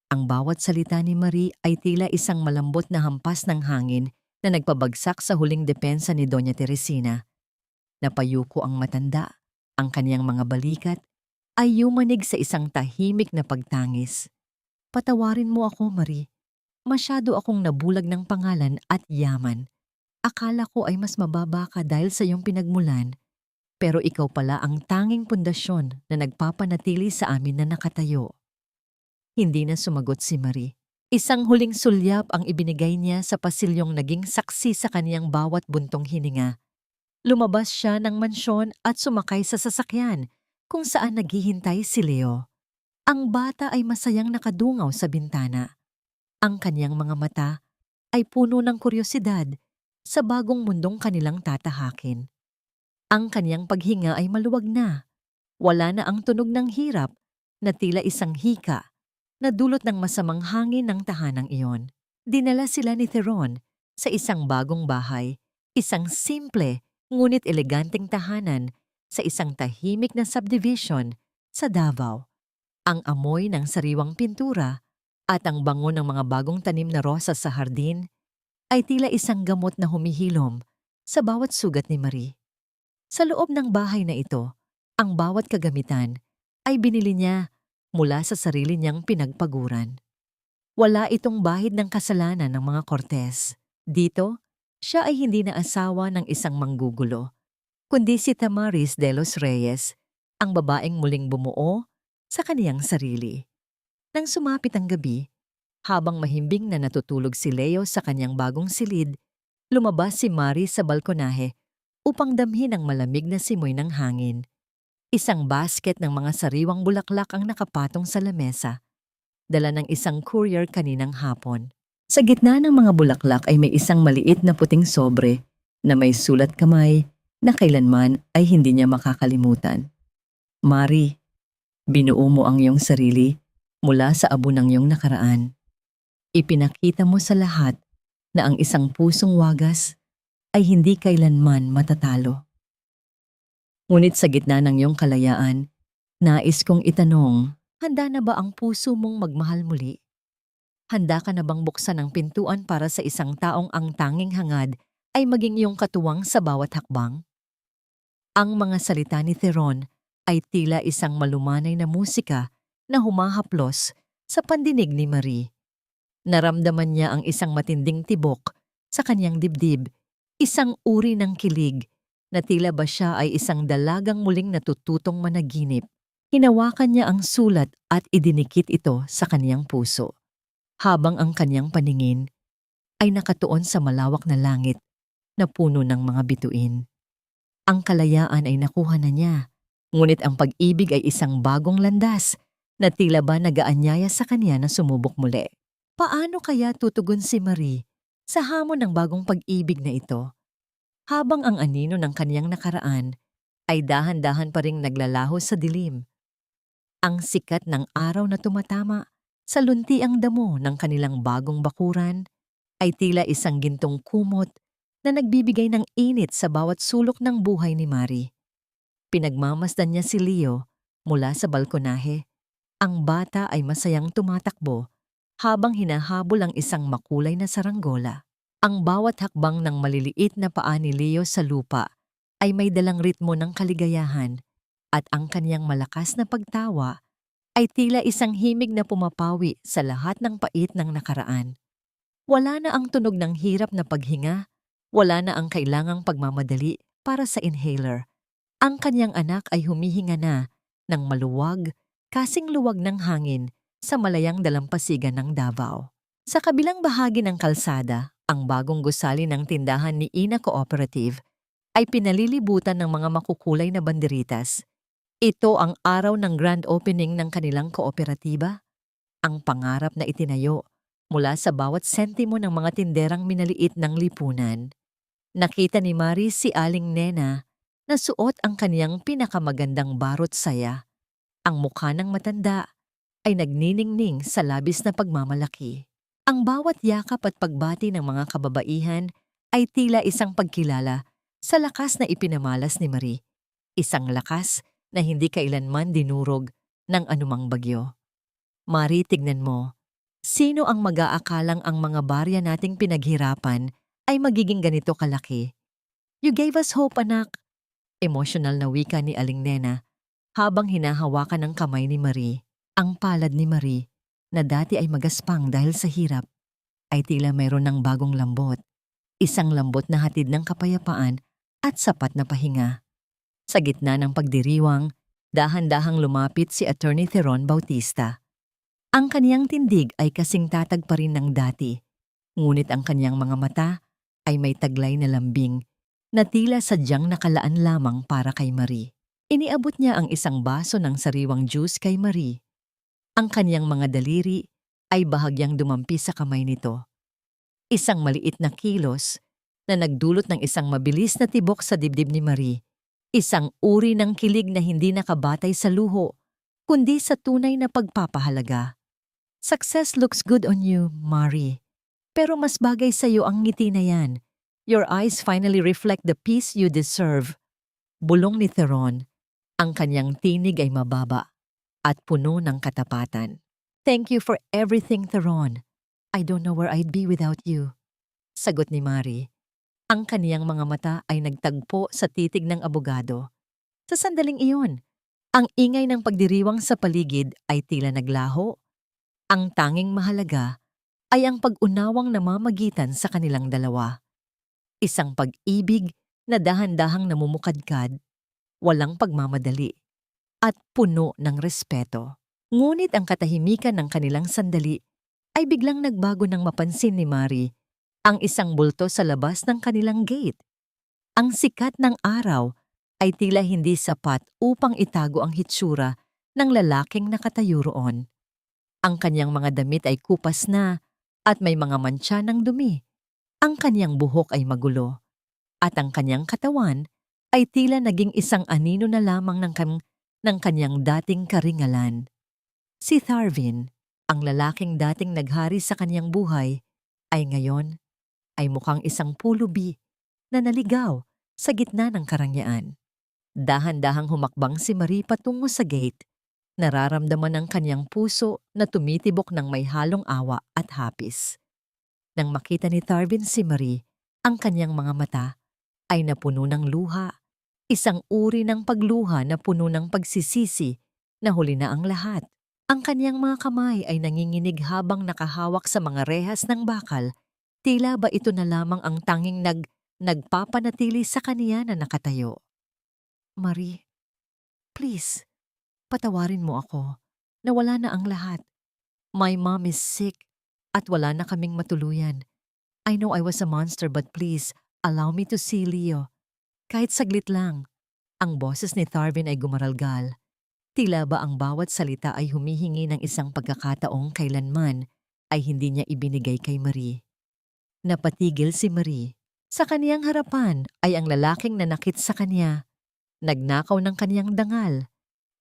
Ang bawat salita ni Marie ay tila isang malambot na hampas ng hangin na nagpabagsak sa huling depensa ni Doña Teresina. Napayuko ang matanda, ang kaniyang mga balikat ay yumanig sa isang tahimik na pagtangis. Patawarin mo ako, Marie. Masyado akong nabulag ng pangalan at yaman. Akala ko ay mas mababa ka dahil sa iyong pinagmulan, pero ikaw pala ang tanging pundasyon na nagpapanatili sa amin na nakatayo. Hindi na sumagot si Marie. Isang huling sulyap ang ibinigay niya sa pasilyong naging saksi sa kaniyang bawat buntong hininga. Lumabas siya ng mansyon at sumakay sa sasakyan kung saan naghihintay si Leo. Ang bata ay masayang nakadungaw sa bintana. Ang kaniyang mga mata ay puno ng kuryosidad sa bagong mundong kanilang tatahakin. Ang kaniyang paghinga ay maluwag na. Wala na ang tunog ng hirap na tila isang hika na dulot ng masamang hangin ng tahanang iyon. Dinala sila ni Theron sa isang bagong bahay, isang simple ngunit eleganteng tahanan sa isang tahimik na subdivision sa Davao. Ang amoy ng sariwang pintura at ang bango ng mga bagong tanim na rosas sa hardin ay tila isang gamot na humihilom sa bawat sugat ni Marie. Sa loob ng bahay na ito, ang bawat kagamitan ay binili niya mula sa sarili niyang pinagpaguran. Wala itong bahid ng kasalanan ng mga Cortez. Dito, siya ay hindi na asawa ng isang manggugulo, kundi si Tamaris de los Reyes, ang babaeng muling bumuo sa kaniyang sarili. Nang sumapit ang gabi, habang mahimbing na natutulog si Leo sa kanyang bagong silid, lumabas si Marie sa balkonahe upang damhin ang malamig na simoy ng hangin. Isang basket ng mga sariwang bulaklak ang nakapatong sa lamesa, dala ng isang courier kaninang hapon. Sa gitna ng mga bulaklak ay may isang maliit na puting sobre na may sulat kamay na kailanman ay hindi niya makakalimutan. Marie, binuo mo ang iyong sarili mula sa abo ng iyong nakaraan. Ipinakita mo sa lahat na ang isang pusong wagas ay hindi kailanman matatalo. Ngunit sa gitna ng iyong kalayaan, nais kong itanong, handa na ba ang puso mong magmahal muli? Handa ka na bang buksan ang pintuan para sa isang taong ang tanging hangad ay maging iyong katuwang sa bawat hakbang? Ang mga salita ni Theron ay tila isang malumanay na musika na humahaplos sa pandinig ni Marie. Naramdaman niya ang isang matinding tibok sa kanyang dibdib, isang uri ng kilig na tila ba siya ay isang dalagang muling natututong managinip. Hinawakan niya ang sulat at idinikit ito sa kaniyang puso, habang ang kaniyang paningin ay nakatuon sa malawak na langit na puno ng mga bituin. Ang kalayaan ay nakuha na niya, ngunit ang pag-ibig ay isang bagong landas na tila ba nagaanyaya sa kanya na sumubok muli. Paano kaya tutugon si Marie sa hamon ng bagong pag-ibig na ito? Habang ang anino ng kaniyang nakaraan ay dahan-dahan pa ring naglalaho sa dilim. Ang sikat ng araw na tumatama sa luntiang damo ng kanilang bagong bakuran ay tila isang gintong kumot na nagbibigay ng init sa bawat sulok ng buhay ni Marie. Pinagmamasdan niya si Leo mula sa balkonahe. Ang bata ay masayang tumatakbo habang hinahabol ang isang makulay na saranggola. Ang bawat hakbang ng maliliit na paa ni Leo sa lupa ay may dalang ritmo ng kaligayahan at ang kaniyang malakas na pagtawa ay tila isang himig na pumapawi sa lahat ng pait ng nakaraan. Wala na ang tunog ng hirap na paghinga, wala na ang kailangang pagmamadali para sa inhaler. Ang kaniyang anak ay humihinga na ng maluwag, kasing luwag ng hangin sa malayang dalampasigan ng Davao. Sa kabilang bahagi ng kalsada, ang bagong gusali ng tindahan ni Ina Cooperative ay pinalilibutan ng mga makukulay na banderitas. Ito ang araw ng grand opening ng kanilang kooperatiba, ang pangarap na itinayo mula sa bawat sentimo ng mga tinderang minaliit ng lipunan. Nakita ni Marie si Aling Nena na suot ang kaniyang pinakamagandang barot saya. Ang mukha ng matanda ay nagniningning sa labis na pagmamalaki. Ang bawat yakap at pagbati ng mga kababaihan ay tila isang pagkilala sa lakas na ipinamalas ni Marie. Isang lakas na hindi kailanman dinurog ng anumang bagyo. Marie, tignan mo. Sino ang mag-aakalang ang mga barya nating pinaghirapan ay magiging ganito kalaki? You gave us hope, anak. Emosyonal na wika ni Aling Nena habang hinahawakan ng kamay ni Marie. Ang palad ni Marie, na dati ay magaspang dahil sa hirap, ay tila mayroon ng bagong lambot. Isang lambot na hatid ng kapayapaan at sapat na pahinga. Sa gitna ng pagdiriwang, dahan-dahang lumapit si Attorney Theron Bautista. Ang kaniyang tindig ay kasing tatag pa rin ng dati, ngunit ang kaniyang mga mata ay may taglay na lambing na tila sadyang nakalaan lamang para kay Marie. Iniabot niya ang isang baso ng sariwang juice kay Marie. Ang kaniyang mga daliri ay bahagyang dumampi sa kamay nito. Isang maliit na kilos na nagdulot ng isang mabilis na tibok sa dibdib ni Marie. Isang uri ng kilig na hindi nakabatay sa luho, kundi sa tunay na pagpapahalaga. Success looks good on you, Marie. Pero mas bagay sa iyo ang ngiti na yan. Your eyes finally reflect the peace you deserve. Bulong ni Theron. Ang kanyang tinig ay mababa at puno ng katapatan. Thank you for everything, Theron. I don't know where I'd be without you. Sagot ni Marie. Ang kaniyang mga mata ay nagtagpo sa titig ng abogado. Sa sandaling iyon, ang ingay ng pagdiriwang sa paligid ay tila naglaho. Ang tanging mahalaga ay ang pag-unawang namamagitan sa kanilang dalawa. Isang pag-ibig na dahan-dahang namumukadkad, walang pagmamadali, at puno ng respeto. Ngunit ang katahimikan ng kanilang sandali ay biglang nagbago nang mapansin ni Marie ang isang bulto sa labas ng kanilang gate. Ang sikat ng araw ay tila hindi sapat upang itago ang hitsura ng lalaking nakatayo roon. Ang kanyang mga damit ay kupas na at may mga mantsa ng dumi. Ang kanyang buhok ay magulo at ang kanyang katawan ay tila naging isang anino na lamang ng kanyang dating karingalan. Si Tharvin, ang lalaking dating naghari sa kanyang buhay, ay ngayon ay mukhang isang pulubi na naligaw sa gitna ng karangyaan. Dahan-dahang humakbang si Marie patungo sa gate. Nararamdaman ng kanyang puso na tumitibok ng may halong awa at hapis. Nang makita ni Tharvin si Marie, ang kanyang mga mata ay napuno ng luha, isang uri ng pagluha na puno ng pagsisisi na huli na ang lahat. Ang kanyang mga kamay ay nanginginig habang nakahawak sa mga rehas ng bakal. Tila ba ito na lamang ang tanging nagpapanatili sa kaniya na nakatayo. Marie, please, patawarin mo ako. Nawala na ang lahat. My mom is sick at wala na kaming matuluyan. I know I was a monster but please, allow me to see Leo. Kahit saglit lang. Ang boses ni Tharvin ay gumaralgal. Tila ba ang bawat salita ay humihingi ng isang pagkakataong kailanman ay hindi niya ibinigay kay Marie. Napatigil si Marie. Sa kaniyang harapan ay ang lalaking nanakit sa kanya, nagnakaw ng kaniyang dangal,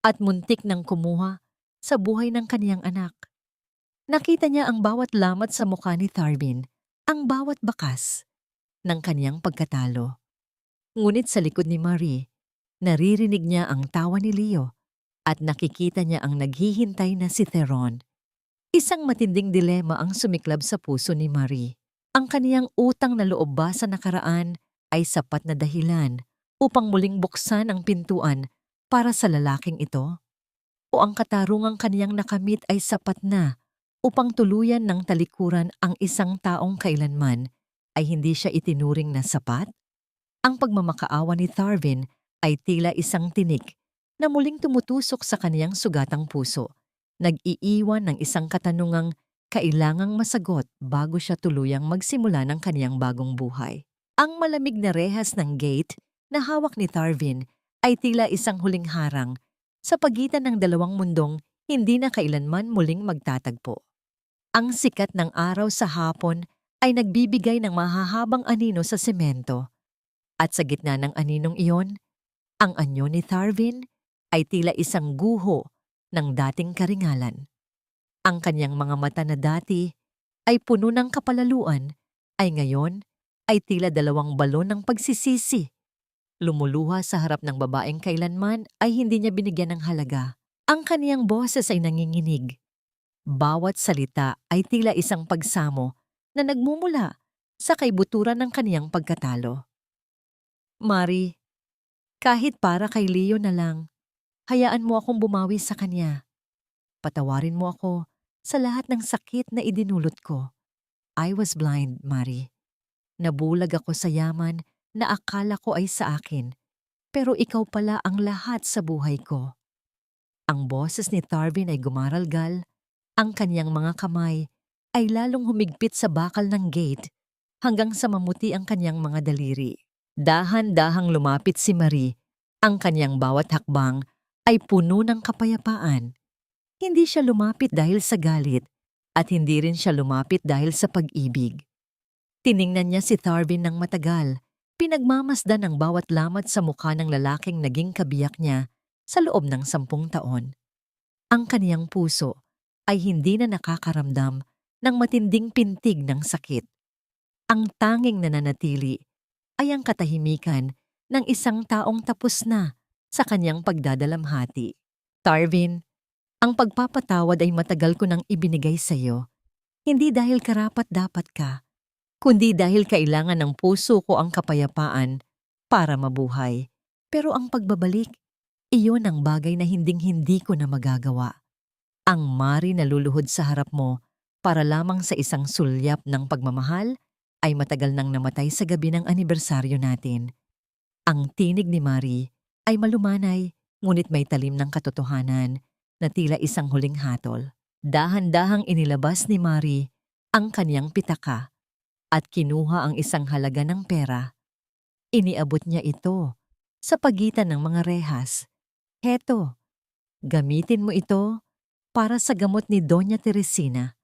at muntik nang kumuha sa buhay ng kaniyang anak. Nakita niya ang bawat lamat sa mukha ni Tharvin, ang bawat bakas ng kaniyang pagkatalo. Ngunit sa likod ni Marie, naririnig niya ang tawa ni Leo at nakikita niya ang naghihintay na si Theron. Isang matinding dilema ang sumiklab sa puso ni Marie. Ang kaniyang utang na loob ba sa nakaraan ay sapat na dahilan upang muling buksan ang pintuan para sa lalaking ito? O ang katarungang kaniyang nakamit ay sapat na upang tuluyan ng talikuran ang isang taong kailanman ay hindi siya itinuring na sapat? Ang pagmamakaawa ni Tharvin ay tila isang tinik na muling tumutusok sa kaniyang sugatang puso, nag-iiwan ng isang katanungang kailangang masagot bago siya tuluyang magsimula ng kaniyang bagong buhay. Ang malamig na rehas ng gate na hawak ni Tharvin ay tila isang huling harang sa pagitan ng dalawang mundong hindi na kailanman muling magtatagpo. Ang sikat ng araw sa hapon ay nagbibigay ng mahahabang anino sa semento. At sa gitna ng aninong iyon, ang anyo ni Tharvin ay tila isang guho ng dating karingalan. Ang kanyang mga mata na dati ay puno ng kapalaluan ay ngayon ay tila dalawang balon ng pagsisisi. Lumuluha sa harap ng babaeng kailanman ay hindi niya binigyan ng halaga. Ang kaniyang boses ay nanginginig. Bawat salita ay tila isang pagsamo na nagmumula sa kaibuturan ng kaniyang pagkatalo. Marie, kahit para kay Leo na lang, hayaan mo akong bumawi sa kanya. Patawarin mo ako sa lahat ng sakit na idinulot ko. I was blind, Marie. Nabulag ako sa yaman na akala ko ay sa akin, pero ikaw pala ang lahat sa buhay ko. Ang boses ni Tharvin ay gumaralgal Ang kanyang mga kamay ay lalong humigpit sa bakal ng gate hanggang sa mamuti ang kanyang mga daliri. Dahan-dahang lumapit si Marie. Ang kanyang bawat hakbang ay puno ng kapayapaan. Hindi siya lumapit dahil sa galit at hindi rin siya lumapit dahil sa pag-ibig. Tiningnan niya si Tharvin ng matagal. Pinagmamasdan ang bawat lamat sa mukha ng lalaking naging kabiyak niya sa loob ng 10 taon. Ang kaniyang puso ay hindi na nakakaramdam ng matinding pintig ng sakit. Ang tanging nananatili ay ang katahimikan ng isang taong tapos na sa kanyang pagdadalamhati. Tharvin, ang pagpapatawad ay matagal ko nang ibinigay sa iyo, hindi dahil karapat-dapat ka, kundi dahil kailangan ng puso ko ang kapayapaan para mabuhay. Pero ang pagbabalik, iyon ang bagay na hinding-hindi ko na magagawa. Ang Marie na luluhod sa harap mo para lamang sa isang sulyap ng pagmamahal ay matagal nang namatay sa gabi ng anibersaryo natin. Ang tinig ni Marie ay malumanay, ngunit may talim ng katotohanan na tila isang huling hatol. Dahan-dahang inilabas ni Marie ang kanyang pitaka at kinuha ang isang halaga ng pera. Iniabot niya ito sa pagitan ng mga rehas. Heto, gamitin mo ito para sa gamot ni Doña Teresina.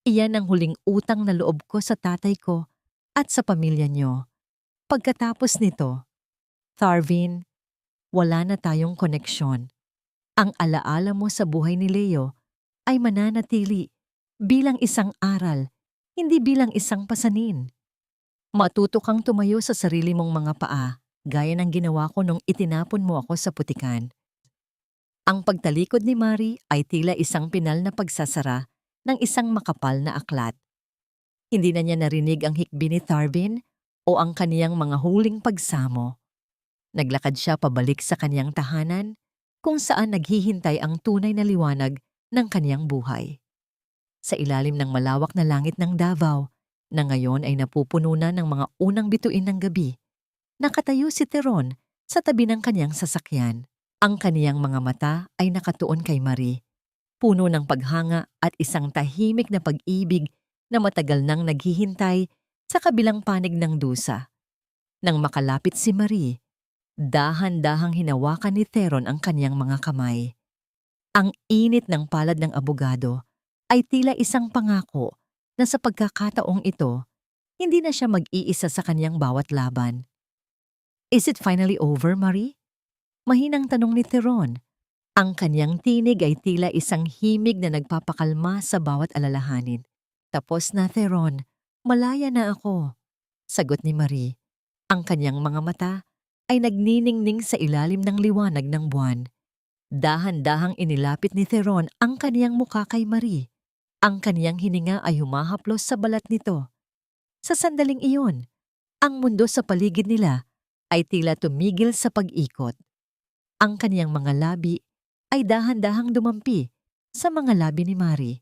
Iyan ang huling utang na loob ko sa tatay ko at sa pamilya niyo. Pagkatapos nito, Tharvin, wala na tayong koneksyon. Ang alaala mo sa buhay ni Leo ay mananatili bilang isang aral, hindi bilang isang pasanin. Matuto kang tumayo sa sarili mong mga paa, gaya ng ginawa ko nung itinapon mo ako sa putikan. Ang pagtalikod ni Marie ay tila isang pinal na pagsasara ng isang makapal na aklat. Hindi na niya narinig ang hikbi ni Tharvin o ang kaniyang mga huling pagsamo. Naglakad siya pabalik sa kaniyang tahanan kung saan naghihintay ang tunay na liwanag ng kaniyang buhay. Sa ilalim ng malawak na langit ng Davao, na ngayon ay napupuno na ng mga unang bituin ng gabi, nakatayo si Teron sa tabi ng kaniyang sasakyan. Ang kaniyang mga mata ay nakatuon kay Marie, puno ng paghanga at isang tahimik na pag-ibig na matagal nang naghihintay sa kabilang panig ng dusa. Nang makalapit si Marie, dahan-dahang hinawakan ni Teron ang kaniyang mga kamay. Ang init ng palad ng abogado ay tila isang pangako na sa pagkakataong ito, hindi na siya mag-iisa sa kaniyang bawat laban. Is it finally over, Marie? Mahinang tanong ni Teron. Ang kaniyang tinig ay tila isang himig na nagpapakalma sa bawat alalahanin. Tapos na, Teron. Malaya na ako. Sagot ni Marie. Ang kaniyang mga mata ay nagniningning sa ilalim ng liwanag ng buwan. Dahan-dahang inilapit ni Teron ang kaniyang mukha kay Marie. Ang kaniyang hininga ay humahaplos sa balat nito. Sa sandaling iyon, ang mundo sa paligid nila ay tila tumigil sa pag-ikot. Ang kaniyang mga labi ay dahan-dahang dumampi sa mga labi ni Marie.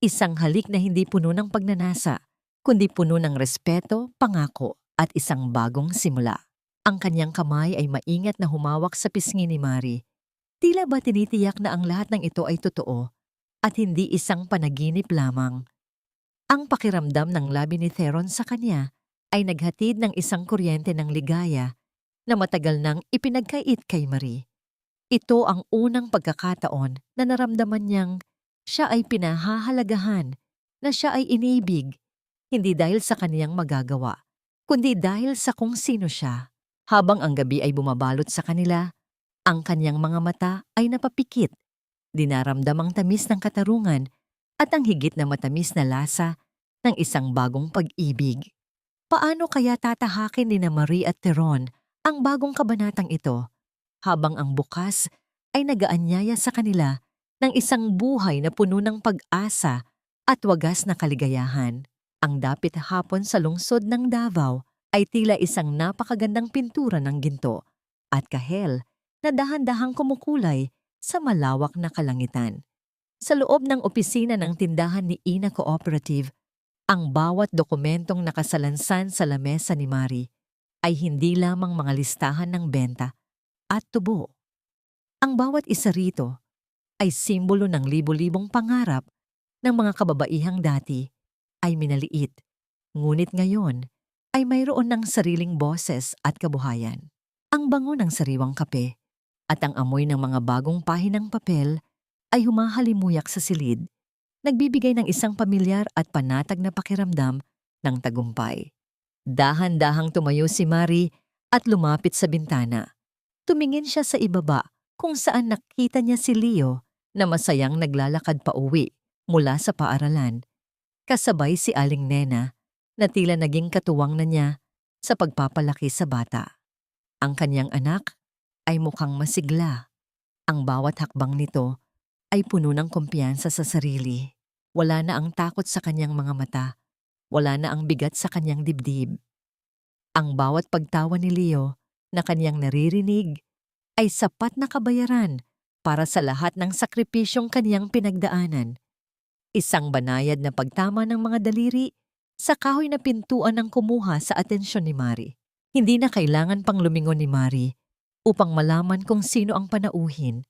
Isang halik na hindi puno ng pagnanasa, kundi puno ng respeto, pangako at isang bagong simula. Ang kaniyang kamay ay maingat na humawak sa pisngi ni Marie. Tila ba tinitiyak na ang lahat ng ito ay totoo at hindi isang panaginip lamang. Ang pakiramdam ng labi ni Teron sa kanya ay naghatid ng isang kuryente ng ligaya na matagal nang ipinagkait kay Marie. Ito ang unang pagkakataon na naramdaman niyang siya ay pinahahalagahan, na siya ay inibig, hindi dahil sa kaniyang magagawa, kundi dahil sa kung sino siya. Habang ang gabi ay bumabalot sa kanila, ang kaniyang mga mata ay napapikit. Dinaramdam ang tamis ng katarungan at ang higit na matamis na lasa ng isang bagong pag-ibig. Paano kaya tatahakin ni Marie at Teron ang bagong kabanatang ito, habang ang bukas ay nagaanyaya sa kanila ng isang buhay na puno ng pag-asa at wagas na kaligayahan? Ang dapit hapon sa lungsod ng Davao ay tila isang napakagandang pintura ng ginto at kahel na dahan-dahang kumukulay sa malawak na kalangitan. Sa loob ng opisina ng tindahan ni Ina Cooperative, ang bawat dokumentong nakasalansan sa lamesa ni Marie ay hindi lamang mga listahan ng benta at tubo. Ang bawat isa rito ay simbolo ng libo-libong pangarap ng mga kababaihang dati ay minaliit, ngunit ngayon ay mayroon ng sariling boses at kabuhayan. Ang bango ng sariwang kape at ang amoy ng mga bagong pahinang papel ay humahalimuyak sa silid, nagbibigay ng isang pamilyar at panatag na pakiramdam ng tagumpay. Dahan-dahang tumayo si Marie at lumapit sa bintana. Tumingin siya sa ibaba kung saan nakita niya si Leo na masayang naglalakad pa uwi mula sa paaralan. Kasabay si Aling Nena na tila naging katuwang na niya sa pagpapalaki sa bata. Ang kanyang anak ay mukhang masigla. Ang bawat hakbang nito ay puno ng kumpiyansa sa sarili. Wala na ang takot sa kanyang mga mata. Wala na ang bigat sa kanyang dibdib. Ang bawat pagtawa ni Leo na kanyang naririnig ay sapat na kabayaran para sa lahat ng sakripisyong kanyang pinagdaanan. Isang banayad na pagtama ng mga daliri sa kahoy na pintuan ang kumuha sa atensyon ni Marie. Hindi na kailangan pang lumingon ni Marie upang malaman kung sino ang panauhin.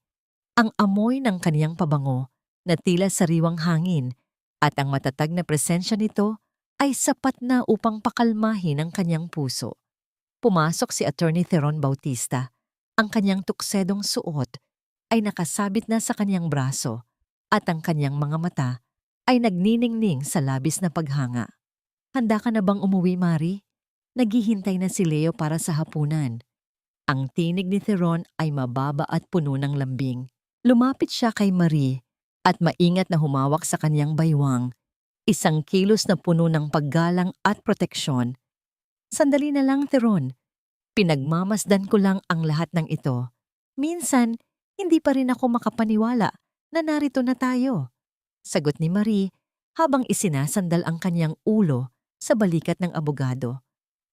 Ang amoy ng kaniyang pabango na tila sariwang hangin at ang matatag na presensya nito ay sapat na upang pakalmahin ang kanyang puso. Pumasok si Attorney Theron Bautista. Ang kanyang tuksedong suot ay nakasabit na sa kanyang braso at ang kanyang mga mata ay nagniningning sa labis na paghanga. Handa ka na bang umuwi, Marie? Naghihintay na si Leo para sa hapunan. Ang tinig ni Theron ay mababa at puno ng lambing. Lumapit siya kay Marie at maingat na humawak sa kanyang baywang, isang kilos na puno ng paggalang at proteksyon. Sandali na lang, Theron. Pinagmamasdan ko lang ang lahat ng ito. Minsan, hindi pa rin ako makapaniwala na narito na tayo. Sagot ni Marie habang isinasandal ang kanyang ulo sa balikat ng abogado.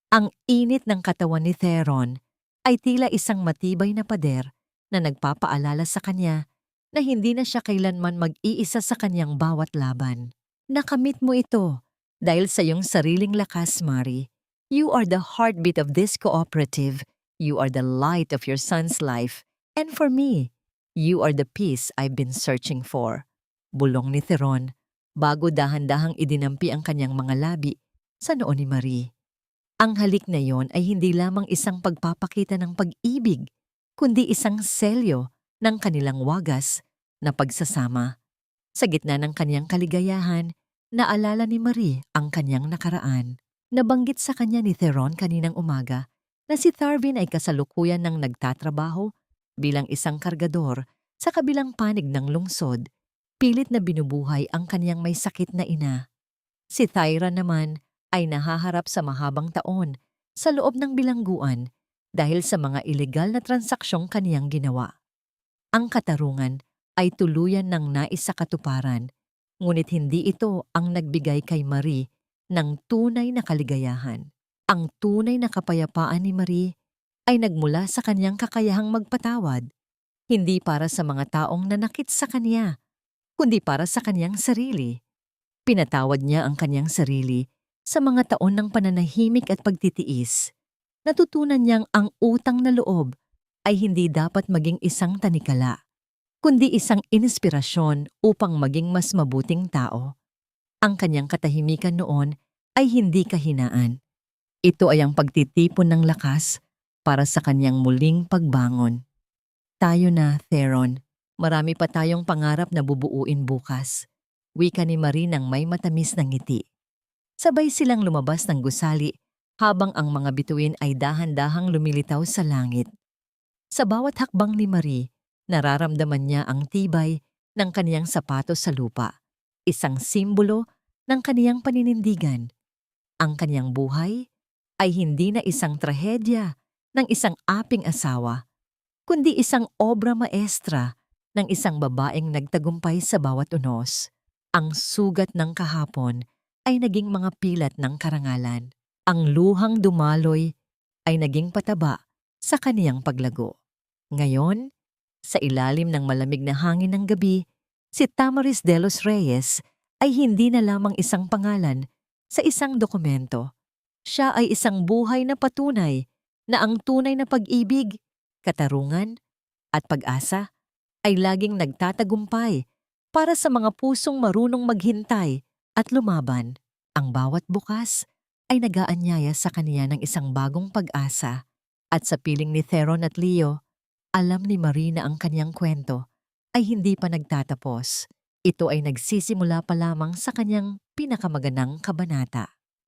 Ang init ng katawan ni Theron ay tila isang matibay na pader na nagpapaalala sa kanya na hindi na siya kailanman mag-iisa sa kanyang bawat laban. Nakamit mo ito dahil sa iyong sariling lakas, Marie. You are the heartbeat of this cooperative. You are the light of your son's life. And for me, you are the peace I've been searching for. Bulong ni Theron bago dahan-dahang idinampi ang kanyang mga labi sa noo ni Marie. Ang halik na yon ay hindi lamang isang pagpapakita ng pag-ibig, kundi isang selyo ng kanilang wagas na pagsasama. Sa gitna ng kanyang kaligayahan, naalala ni Marie ang kanyang nakaraan. Nabanggit sa kanya ni Theron kaninang umaga na si Tharvin ay kasalukuyan ng nagtatrabaho bilang isang kargador sa kabilang panig ng lungsod, pilit na binubuhay ang kanyang may sakit na ina. Si Thyra naman ay nahaharap sa mahabang taon sa loob ng bilangguan dahil sa mga ilegal na transaksyong kaniyang ginawa. Ang katarungan ay tuluyan ng nais sa katuparan, ngunit hindi ito ang nagbigay kay Marie ng tunay na kaligayahan. Ang tunay na kapayapaan ni Marie ay nagmula sa kanyang kakayahang magpatawad, hindi para sa mga taong nanakit sa kanya, kundi para sa kanyang sarili. Pinatawad niya ang kanyang sarili sa mga taon ng pananahimik at pagtitiis. Natutunan niyang ang utang na loob ay hindi dapat maging isang tanikala, kundi isang inspirasyon upang maging mas mabuting tao. Ang kanyang katahimikan noon ay hindi kahinaan. Ito ay ang pagtitipon ng lakas para sa kanyang muling pagbangon. Tayo na, Theron. Marami pa tayong pangarap na bubuuin bukas. Wika ni Marie nang may matamis na ngiti. Sabay silang lumabas ng gusali habang ang mga bituin ay dahan-dahang lumilitaw sa langit. Sa bawat hakbang ni Marie, nararamdaman niya ang tibay ng kaniyang sapatos sa lupa, isang simbolo ng kaniyang paninindigan. Ang kaniyang buhay ay hindi na isang trahedya ng isang aping asawa, kundi isang obra maestra ng isang babaeng nagtagumpay sa bawat unos. Ang sugat ng kahapon ay naging mga pilat ng karangalan. Ang luhang dumaloy ay naging pataba sa kaniyang paglago. Ngayon, sa ilalim ng malamig na hangin ng gabi, si Tamaris de los Reyes ay hindi na lamang isang pangalan sa isang dokumento. Siya ay isang buhay na patunay na ang tunay na pag-ibig, katarungan, at pag-asa ay laging nagtatagumpay Para sa mga pusong marunong maghintay at lumaban, ang bawat bukas ay nagaanyaya sa kaniya ng isang bagong pag-asa. At sa piling ni Theron at Leo, alam ni Marie na ang kanyang kwento ay hindi pa nagtatapos. Ito ay nagsisimula pa lamang sa kanyang pinakamagandang kabanata.